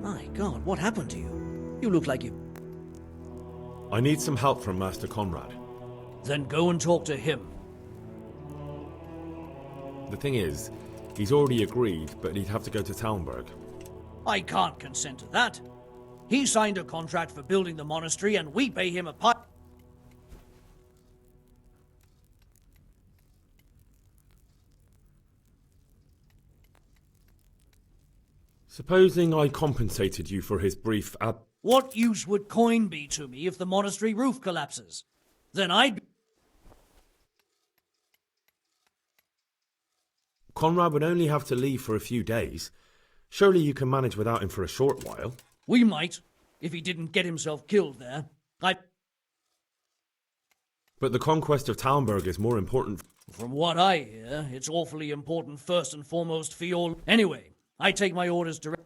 My God, what happened to you? You look like you... I need some help from Master Conrad. Then go and talk to him. The thing is, he's already agreed, but he'd have to go to Talmberg. I can't consent to that. He signed a contract for building the monastery and we pay him a part. Supposing I compensated you for his brief What use would coin be to me if the monastery roof collapses? Then I'd... Conrad would only have to leave for a few days. Surely you can manage without him for a short while. We might, if he didn't get himself killed there. But the conquest of Talmberg is more important. From what I hear, it's awfully important first and foremost for your... Anyway, I take my orders direct...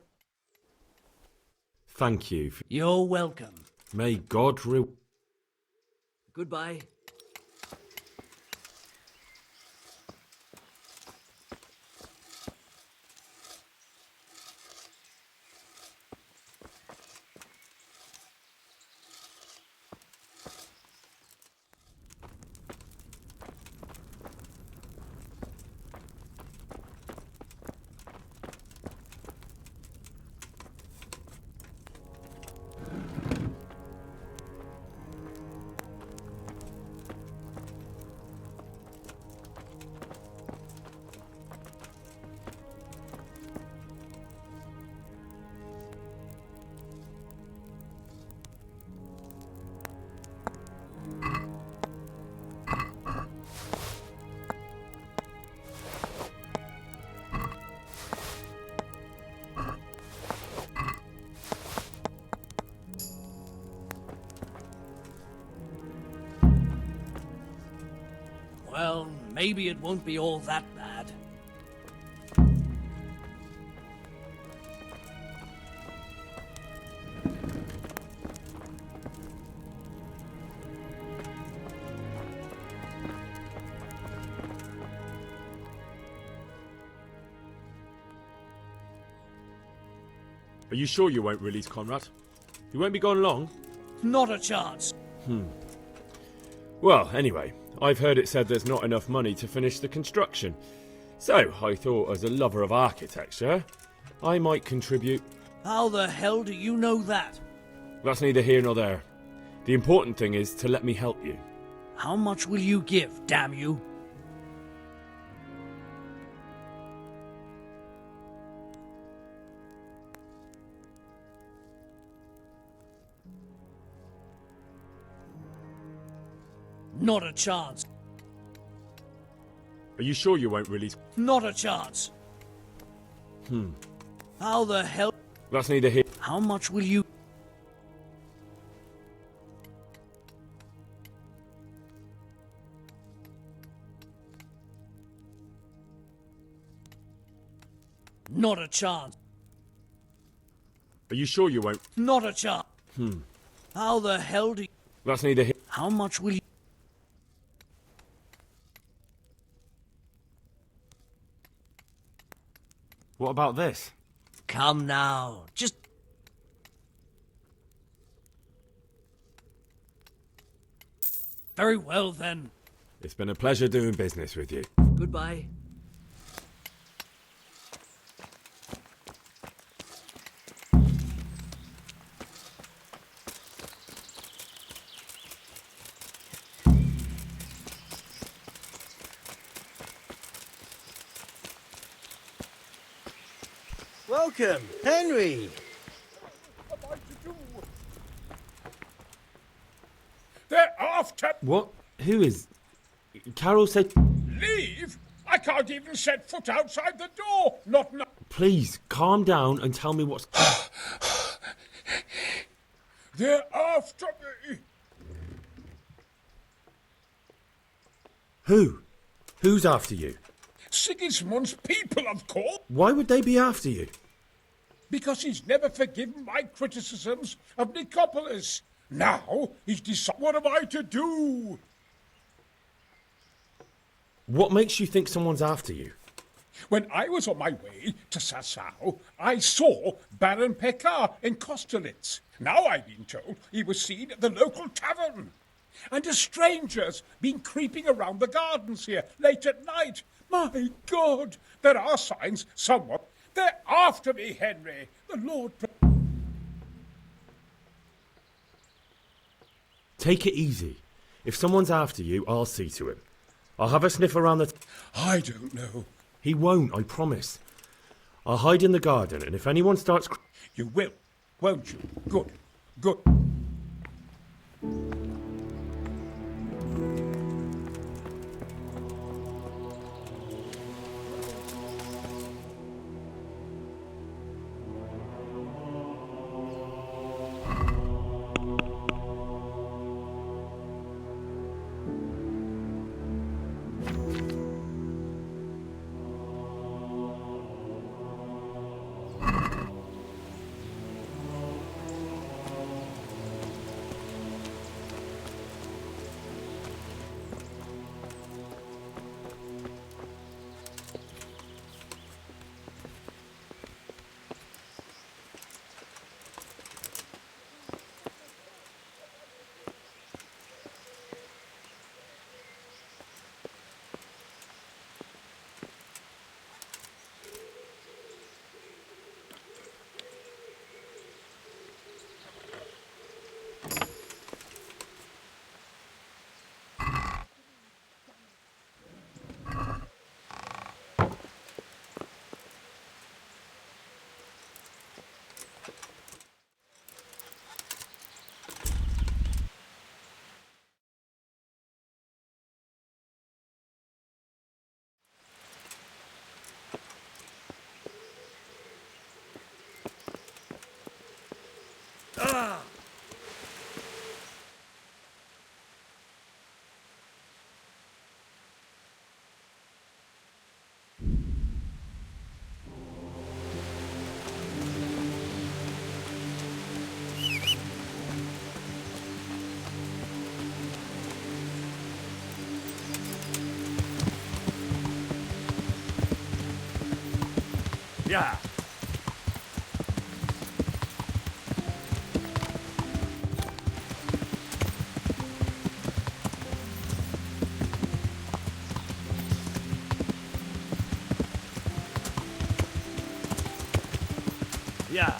Thank you. You're welcome. May God Goodbye. Well, maybe it won't be all that bad. Are you sure you won't release Conrad? He won't be gone long? Not a chance. Well, anyway, I've heard it said there's not enough money to finish the construction. So, I thought as a lover of architecture, I might contribute. How the hell do you know that? That's neither here nor there. The important thing is to let me help you. How much will you give, damn you? Not a chance. Are you sure you won't release? Not a chance. How the hell? That's neither here. How much will you? Not a chance. Are you sure you won't? Not a chance. How the hell do you... That's neither here. How much will you... What about this? Come now. Just... Very well, then. It's been a pleasure doing business with you. Goodbye. Welcome, Henry. They're after... What? Who is... Carol said... Leave? I can't even set foot outside the door. Not now. Please, calm down and tell me what's... They're after me. Who? Who's after you? Sigismund's people, of course. Why would they be after you? Because he's never forgiven my criticisms of Nicopolis. Now he's decided. What am I to do? What makes you think someone's after you? When I was on my way to Sassau, I saw Baron Pekar in Kostelitz. Now I've been told he was seen at the local tavern. And a stranger's been creeping around the gardens here late at night. My God, there are signs somewhat. They're after me, Henry. The Lord... Take it easy. If someone's after you, I'll see to him. I'll have a sniff around the... I don't know. He won't, I promise. I'll hide in the garden, and if anyone starts... You will, won't you? Good, good. Yeah. Yeah.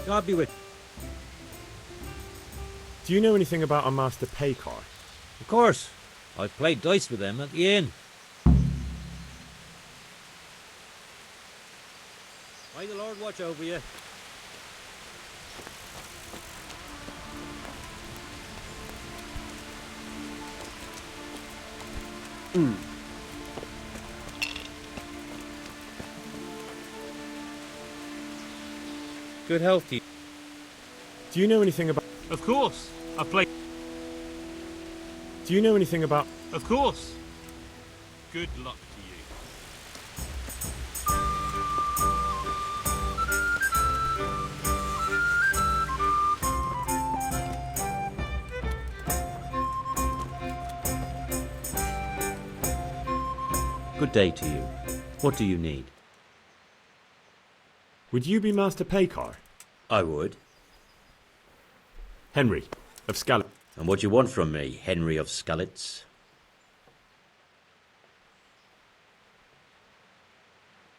God be with. Do you know anything about a Master Paykar? Of course. I've played dice with them at the inn. May the Lord watch over you. Good health to you. Do you know anything about... Of course. I've played... Do you know anything about... Of course. Good luck to you. Good day to you. What do you need? Would you be Master Paykar? I would. Henry, of Scalit. And what do you want from me, Henry of Scalits?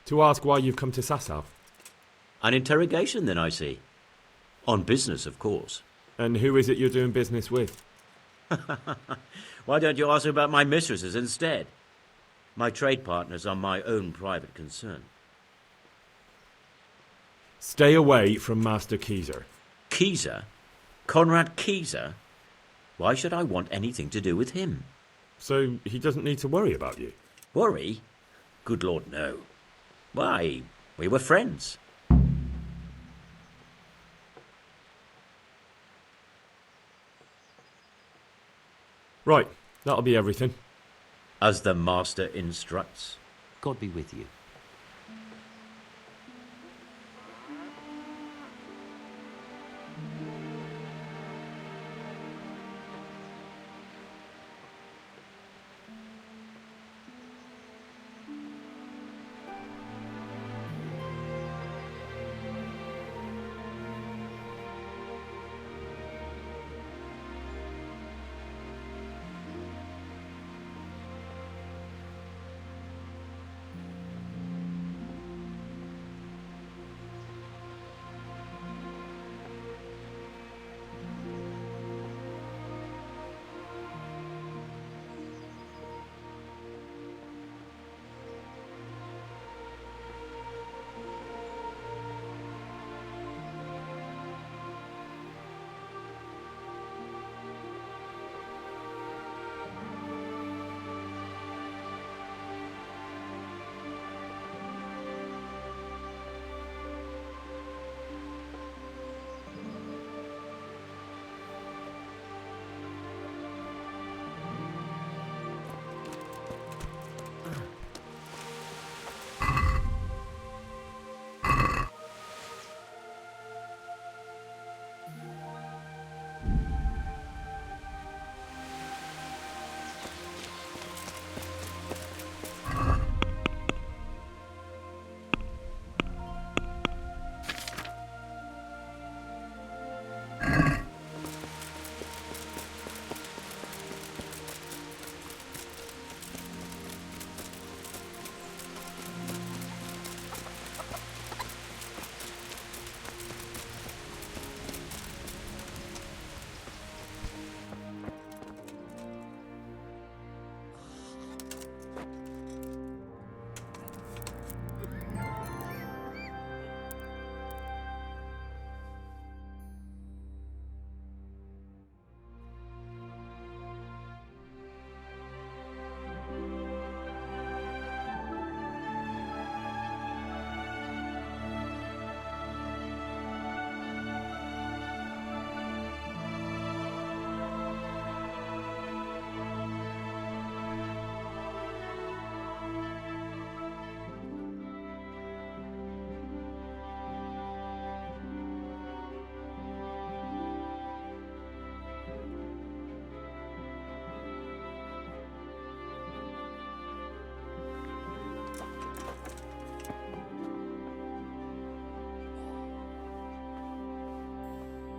To ask why you've come to Sasau. An interrogation, then, I see. On business, of course. And who is it you're doing business with? Why don't you ask about my mistresses instead? My trade partners are my own private concern. Stay away from Master Keyser. Keyser? Conrad Keyser? Why should I want anything to do with him? So he doesn't need to worry about you? Worry? Good Lord, no. Why, we were friends. Right, that'll be everything. As the Master instructs. God be with you.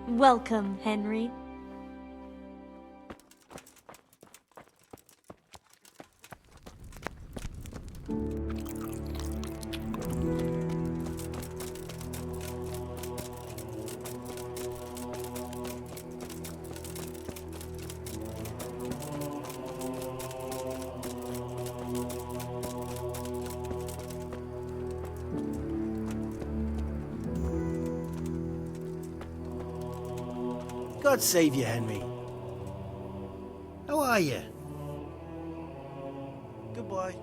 Welcome, Henry. God save you, Henry. How are you? Goodbye.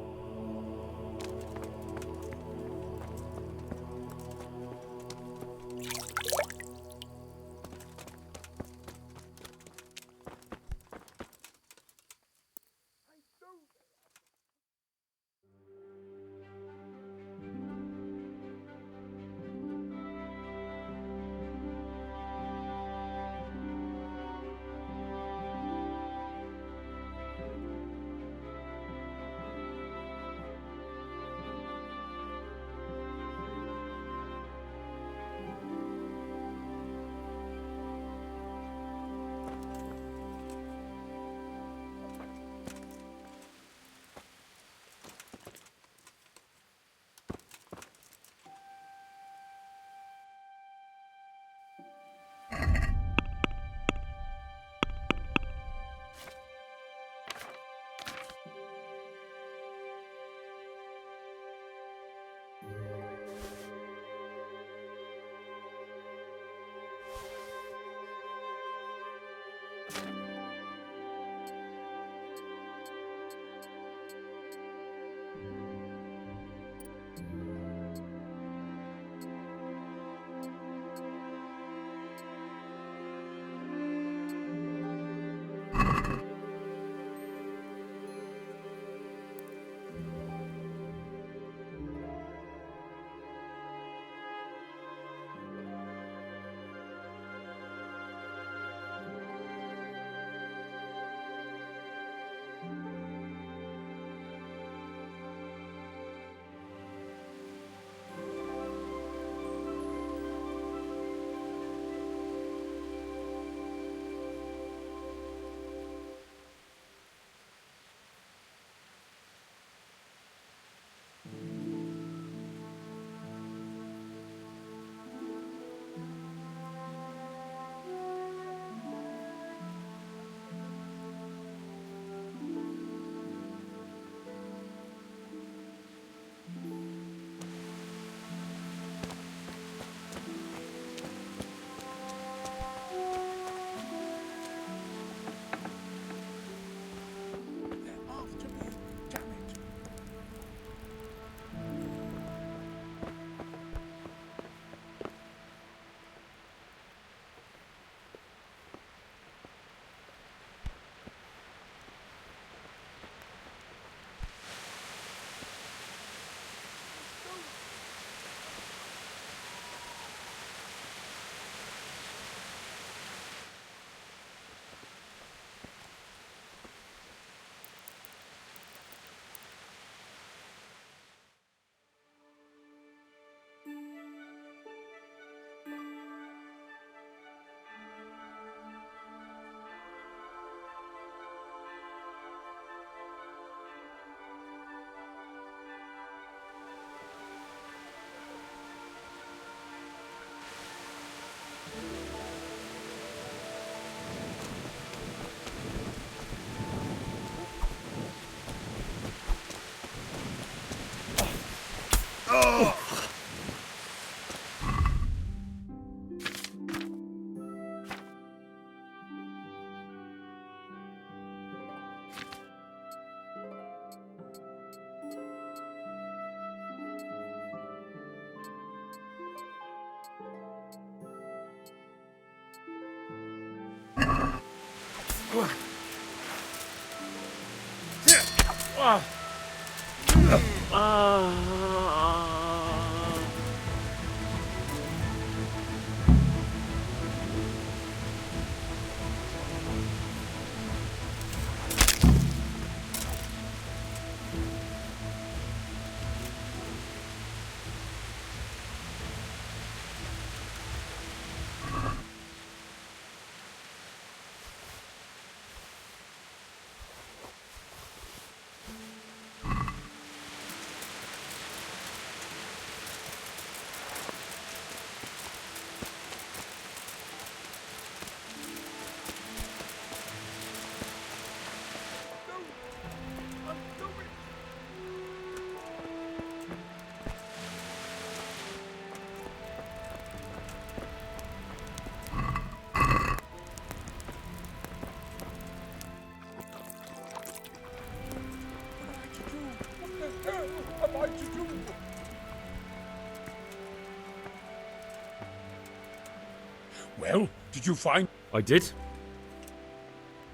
Well, did you find... I did.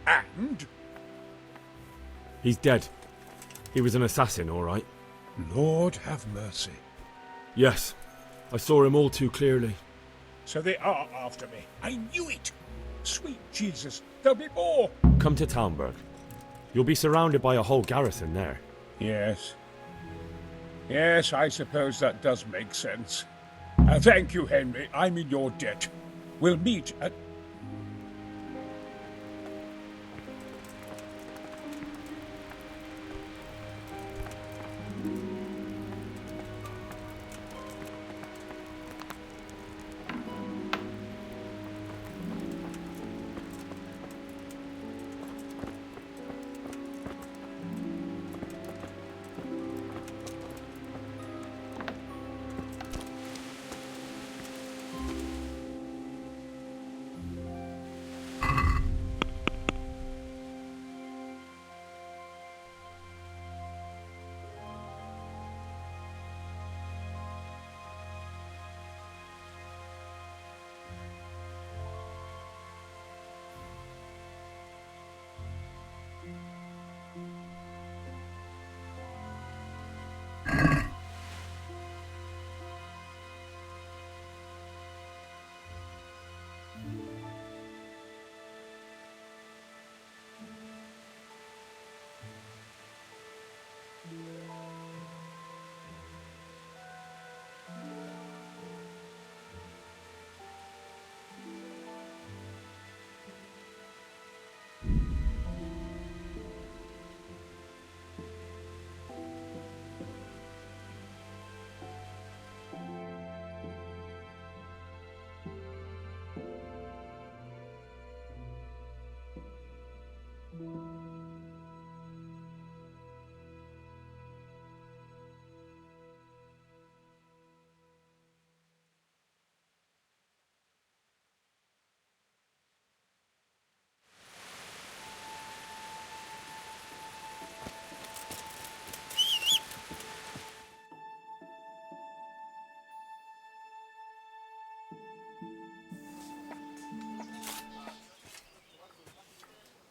And? He's dead. He was an assassin, all right. Lord have mercy. Yes, I saw him all too clearly. So they are after me. I knew it! Sweet Jesus, there'll be more! Come to Talmberg. You'll be surrounded by a whole garrison there. Yes. Yes, I suppose that does make sense. Thank you, Henry. I'm in your debt. We'll meet at...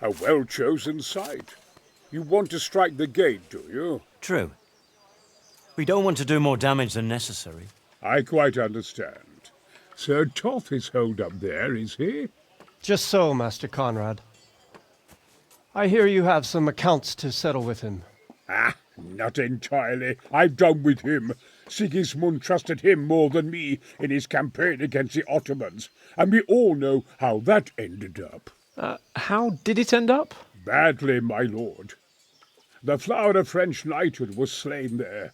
A well-chosen site. You want to strike the gate, do you? True. We don't want to do more damage than necessary. I quite understand. Sir Toth is holed up there, is he? Just so, Master Conrad. I hear you have some accounts to settle with him. Ah, not entirely. I've done with him. Sigismund trusted him more than me in his campaign against the Ottomans, and we all know how that ended up. How did it end up? Badly, my lord. The flower of French knighthood was slain there.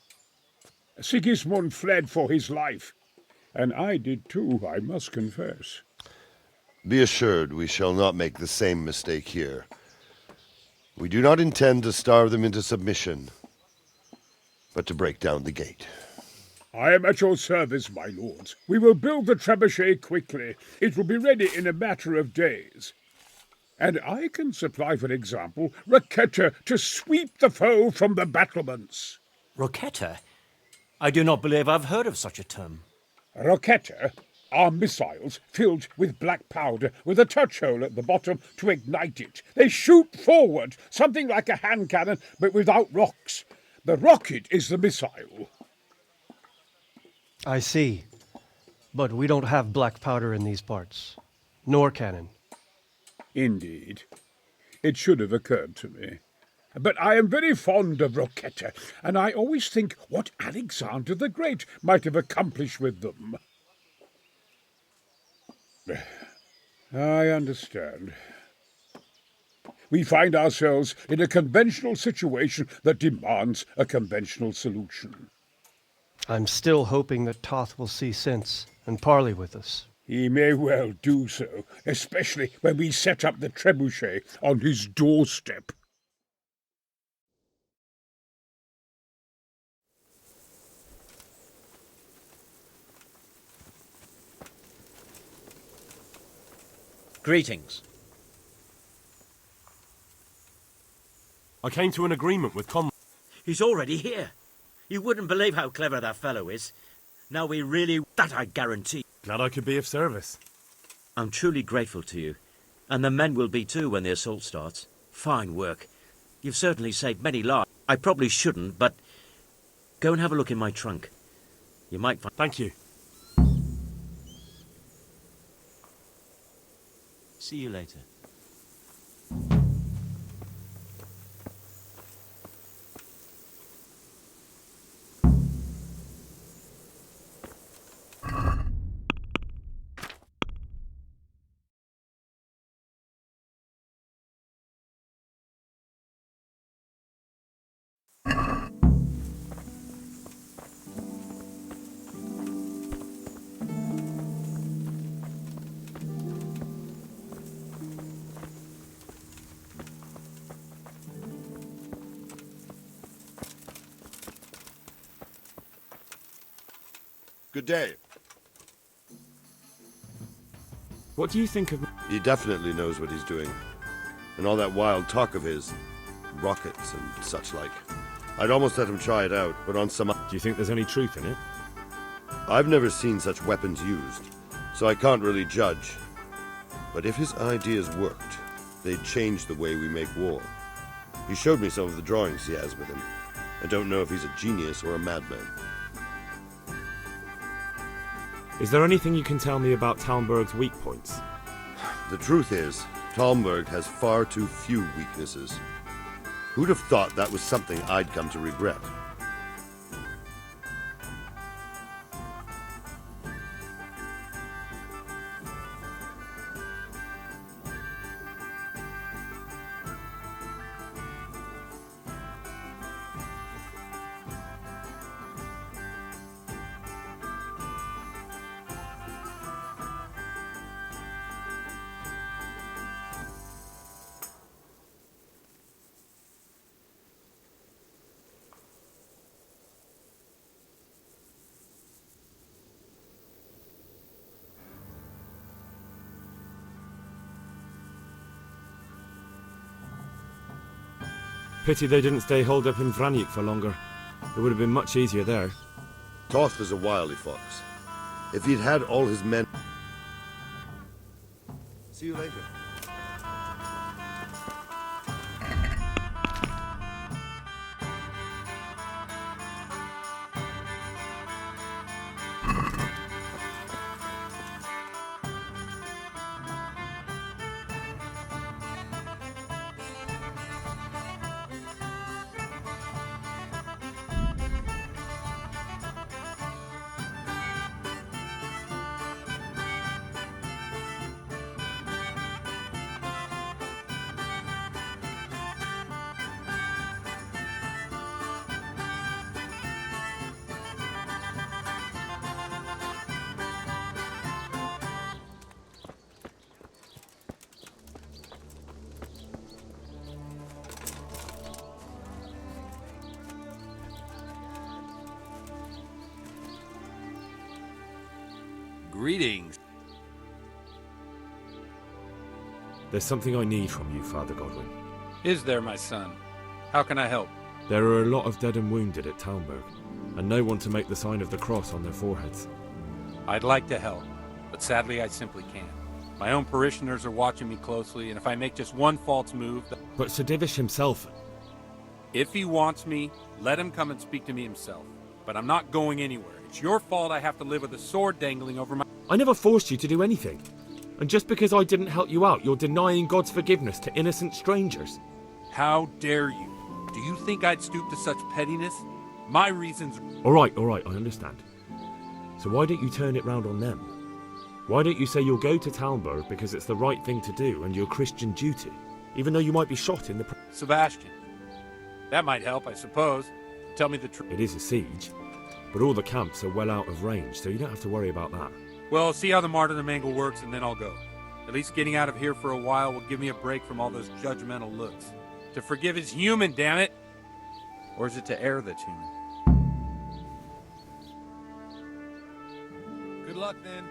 Sigismund fled for his life, and I did too, I must confess. Be assured we shall not make the same mistake here. We do not intend to starve them into submission, but to break down the gate. I am at your service, my lords. We will build the trebuchet quickly. It will be ready in a matter of days. And I can supply, for example, roquetta to sweep the foe from the battlements. Roquetta? I do not believe I've heard of such a term. Roquetta are missiles filled with black powder with a touch hole at the bottom to ignite it. They shoot forward, something like a hand cannon, but without rocks. The rocket is the missile. I see. But we don't have black powder in these parts. Nor cannon. Indeed. It should have occurred to me. But I am very fond of roquetta, and I always think what Alexander the Great might have accomplished with them. I understand. We find ourselves in a conventional situation that demands a conventional solution. I'm still hoping that Toth will see sense and parley with us. He may well do so, especially when we set up the trebuchet on his doorstep. Greetings. I came to an agreement with He's already here. You wouldn't believe how clever that fellow is. Now we really... That I guarantee. Glad I could be of service. I'm truly grateful to you. And the men will be too when the assault starts. Fine work. You've certainly saved many lives. I probably shouldn't, but go and have a look in my trunk. You might find... Thank you. See you later. Good day. What do you think of... He definitely knows what he's doing. And all that wild talk of his, rockets and such like. I'd almost let him try it out, but on some... Do you think there's any truth in it? I've never seen such weapons used, so I can't really judge. But if his ideas worked, they'd change the way we make war. He showed me some of the drawings he has with him. I don't know if he's a genius or a madman. Is there anything you can tell me about Talmberg's weak points? The truth is, Talmberg has far too few weaknesses. Who'd have thought that was something I'd come to regret? Pity they didn't stay holed up in Vranjik for longer. It would have been much easier there. Toth was a wily fox. If he'd had all his men... See you later. Greetings. There's something I need from you, Father Godwin. Is there, my son? How can I help? There are a lot of dead and wounded at Talmberg, and no one to make the sign of the cross on their foreheads. I'd like to help, but sadly I simply can't. My own parishioners are watching me closely, and if I make just one false move... But Sir Divish himself... If he wants me, let him come and speak to me himself. But I'm not going anywhere. It's your fault I have to live with a sword dangling over my... I never forced you to do anything. And just because I didn't help you out, you're denying God's forgiveness to innocent strangers. How dare you? Do you think I'd stoop to such pettiness? My reasons... All right, I understand. So why don't you turn it round on them? Why don't you say you'll go to Talmberg because it's the right thing to do and your Christian duty, even though you might be shot in the... Sebastian. That might help, I suppose. Tell me the truth. It is a siege, but all the camps are well out of range, so you don't have to worry about that. Well, see how the martyrdom angle works and then I'll go. At least getting out of here for a while will give me a break from all those judgmental looks. To forgive is human, damn it! Or is it to err that's human? Good luck, then.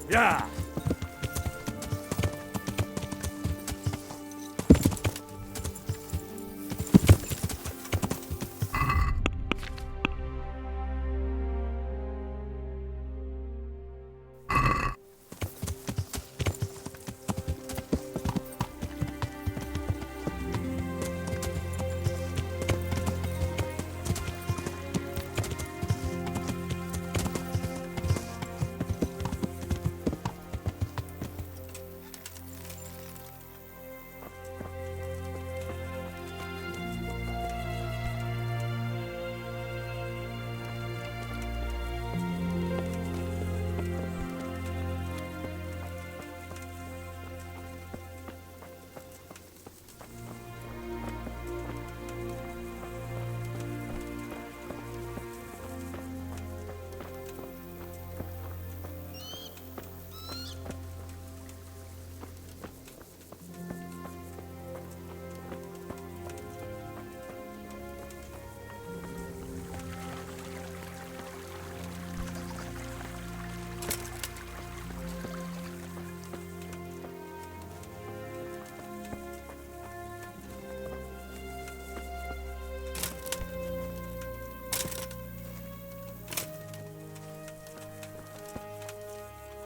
Yeah.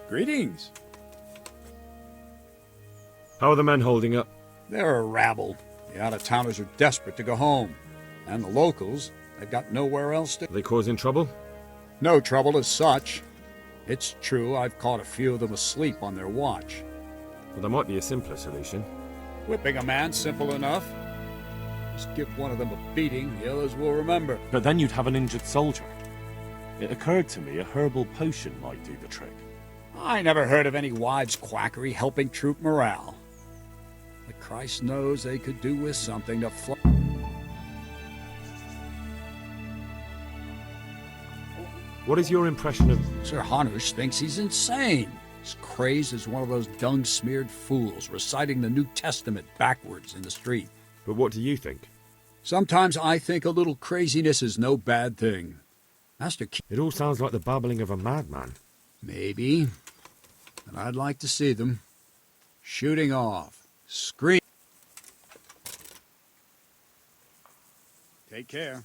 Greetings. How are the men holding up? They're a rabble. The out-of-towners are desperate to go home. And the locals, they've got nowhere else to... Are they causing trouble? No trouble as such. It's true I've caught a few of them asleep on their watch. Well, there might be a simpler solution. Whipping a man, simple enough. Just give one of them a beating, the others will remember. But then you'd have an injured soldier. It occurred to me a herbal potion might do the trick. I never heard of any wives' quackery helping troop morale. But Christ knows they could do with something to What is your impression of... Sir Hanush thinks he's insane. He's crazed as one of those dung-smeared fools reciting the New Testament backwards in the street. But what do you think? Sometimes I think a little craziness is no bad thing. Master Key... It all sounds like the babbling of a madman. Maybe. But I'd like to see them. Shooting off. Scream. Take care.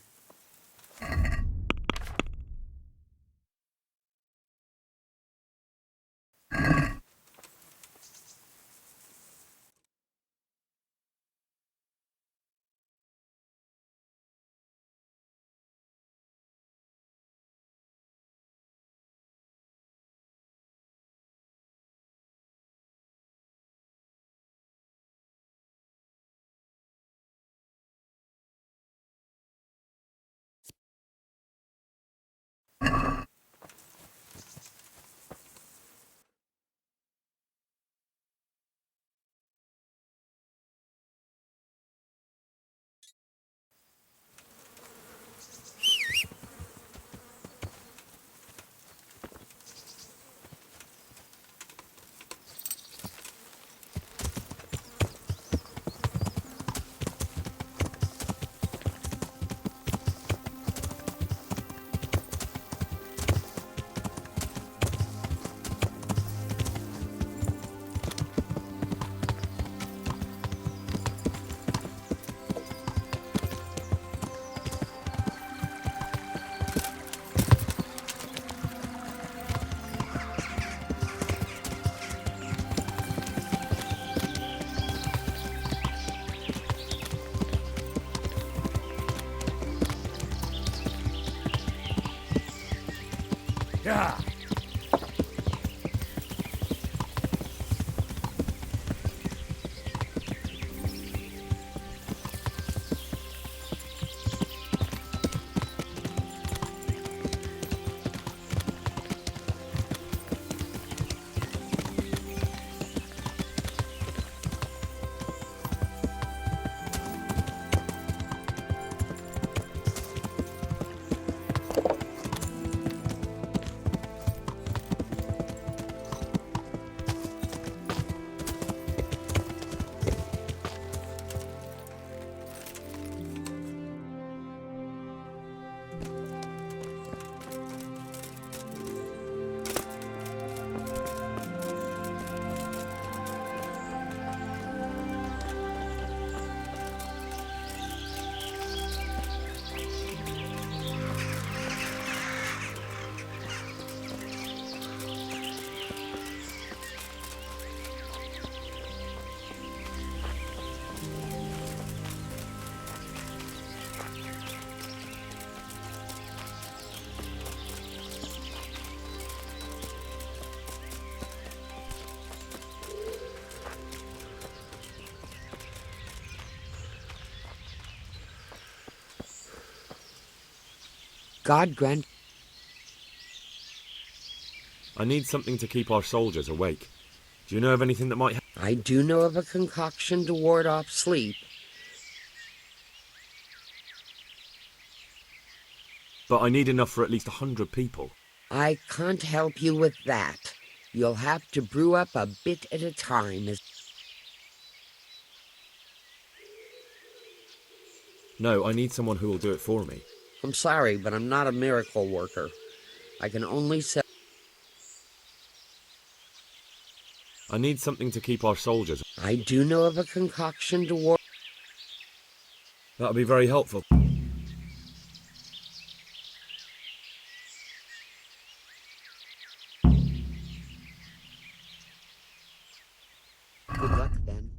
Yeah. God grant. I need something to keep our soldiers awake. Do you know of anything that might help? I do know of a concoction to ward off sleep. But I need enough for at least 100 people. I can't help you with that. You'll have to brew up a bit at a time. No, I need someone who will do it for me. I'm sorry, but I'm not a miracle worker. I can only sell. I need something to keep our soldiers. I do know of a concoction to ward. That would be very helpful. Good luck then.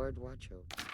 Lord watch over.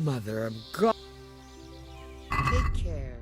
Mother of God. Take care.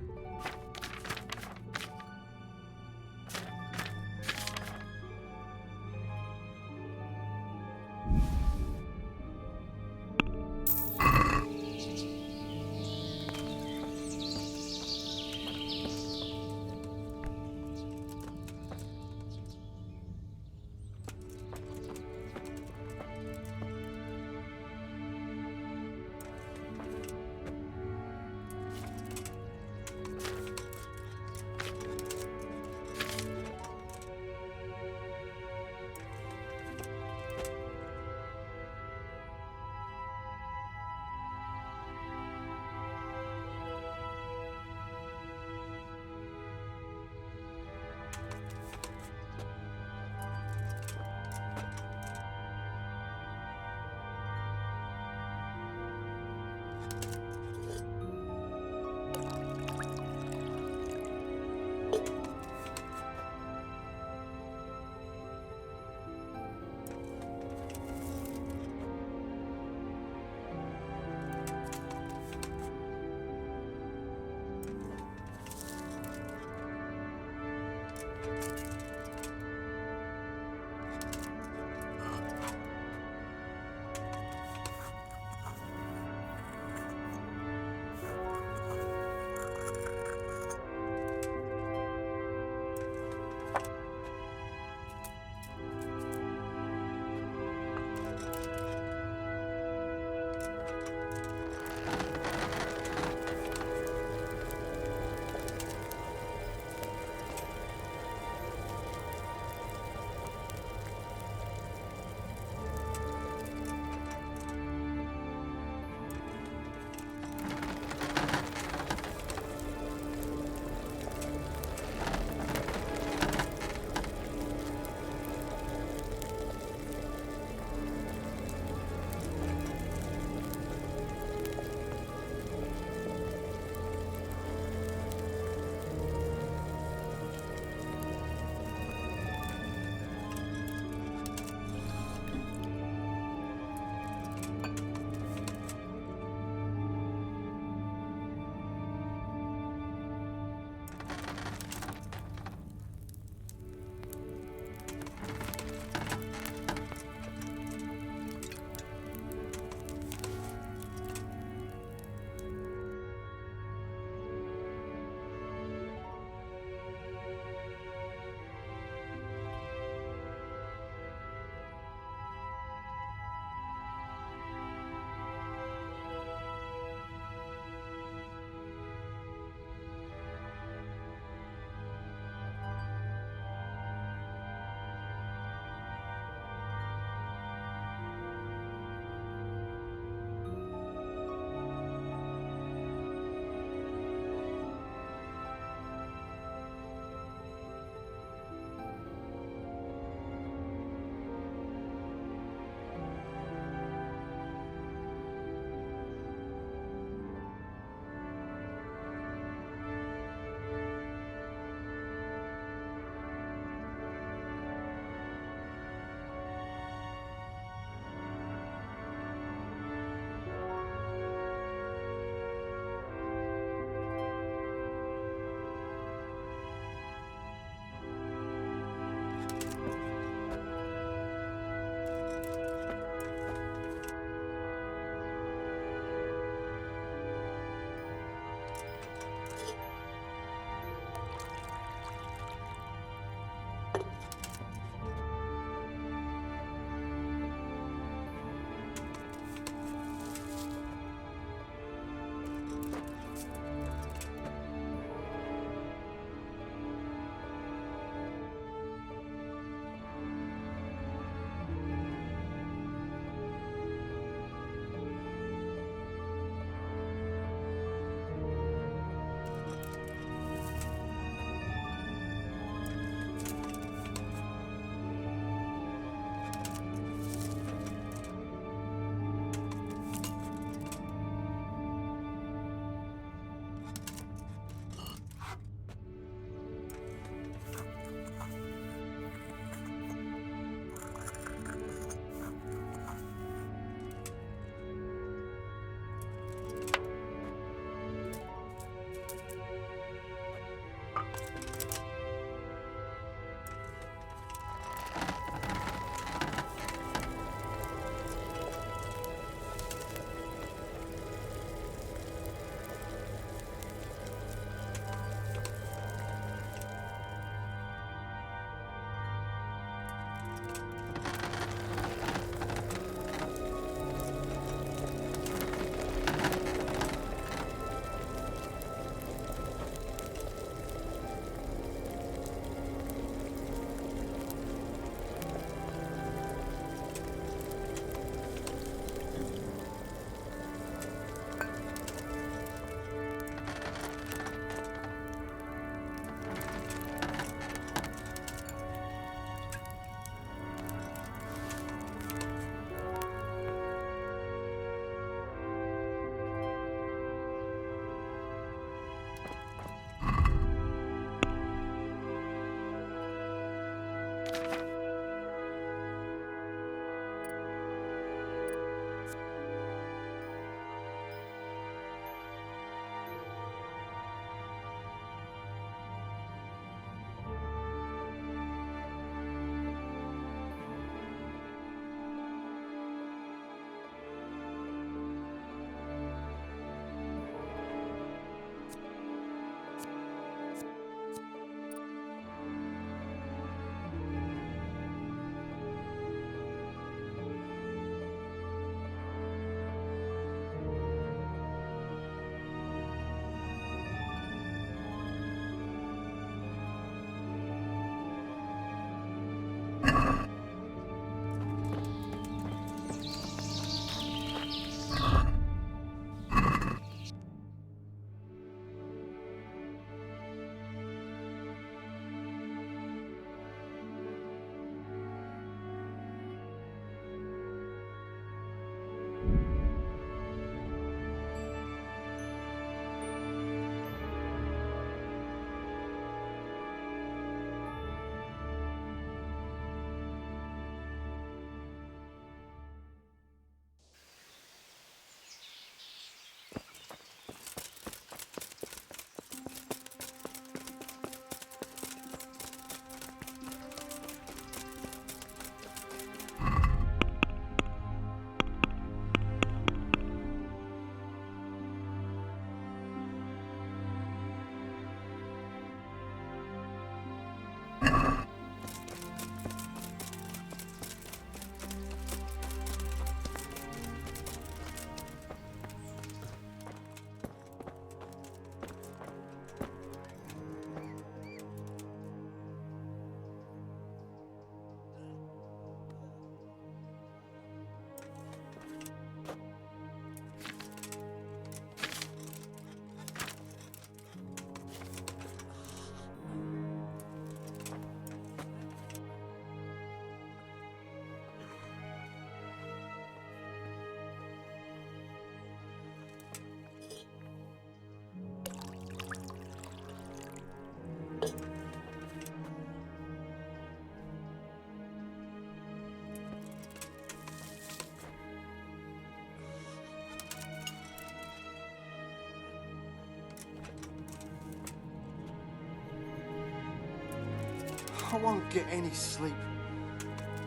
I won't get any sleep.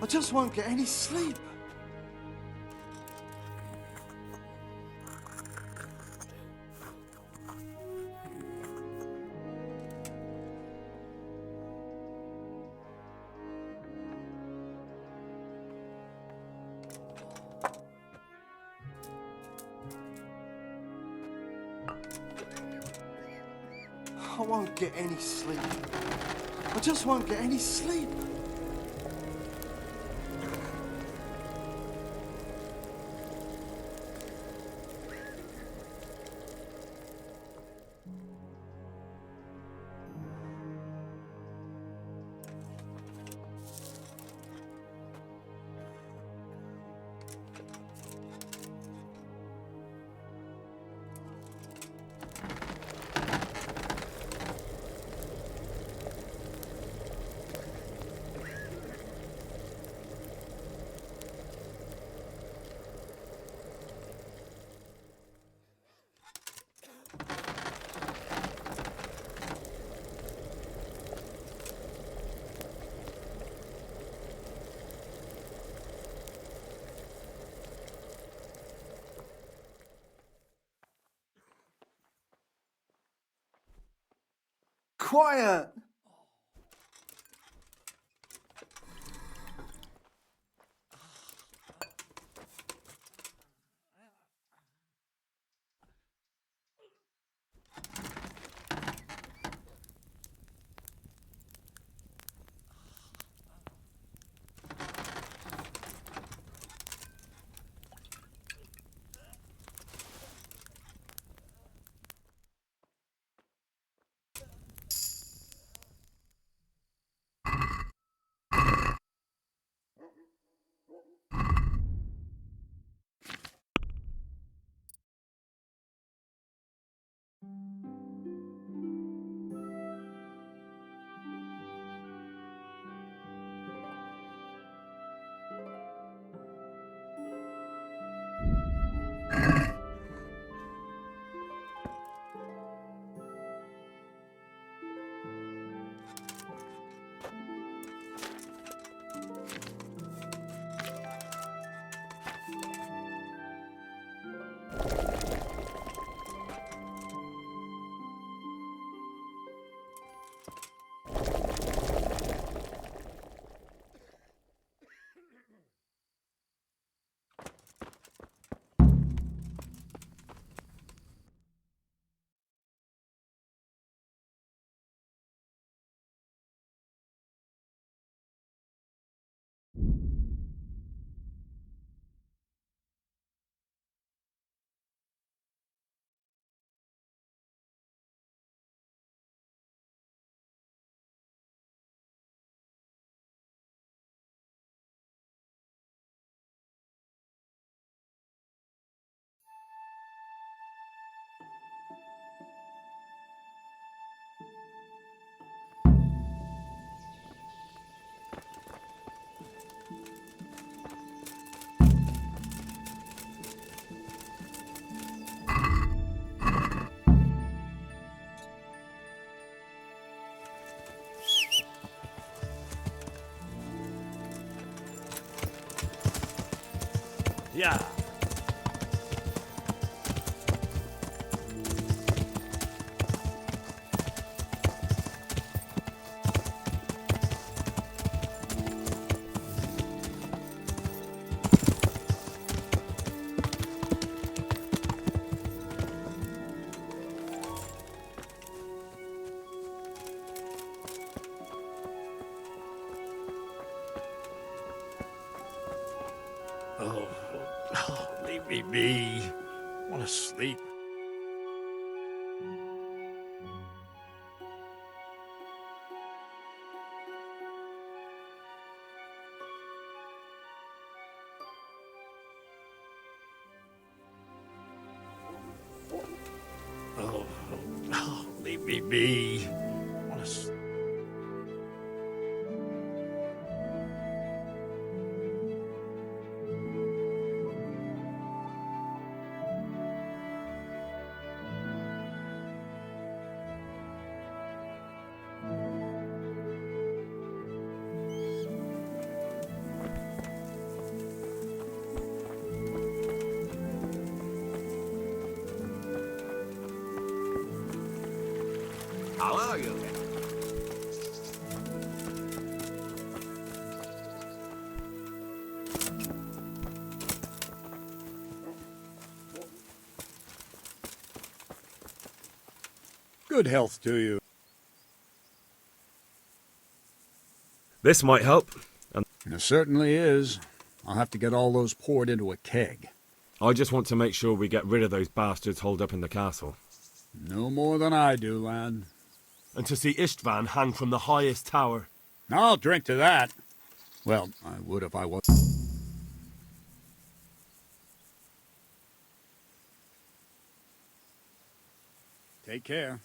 I just won't get any sleep. I won't get any sleep. I just won't get any sleep. Quiet! Yeah. Leave me be. I want to sleep. Leave me be. I want to sleep. How are you? Good health to you. This might help. It certainly is. I'll have to get all those poured into a keg. I just want to make sure we get rid of those bastards holed up in the castle. No more than I do, lad. And to see Istvan hang from the highest tower. I'll drink to that. Well, I would if I was. Take care.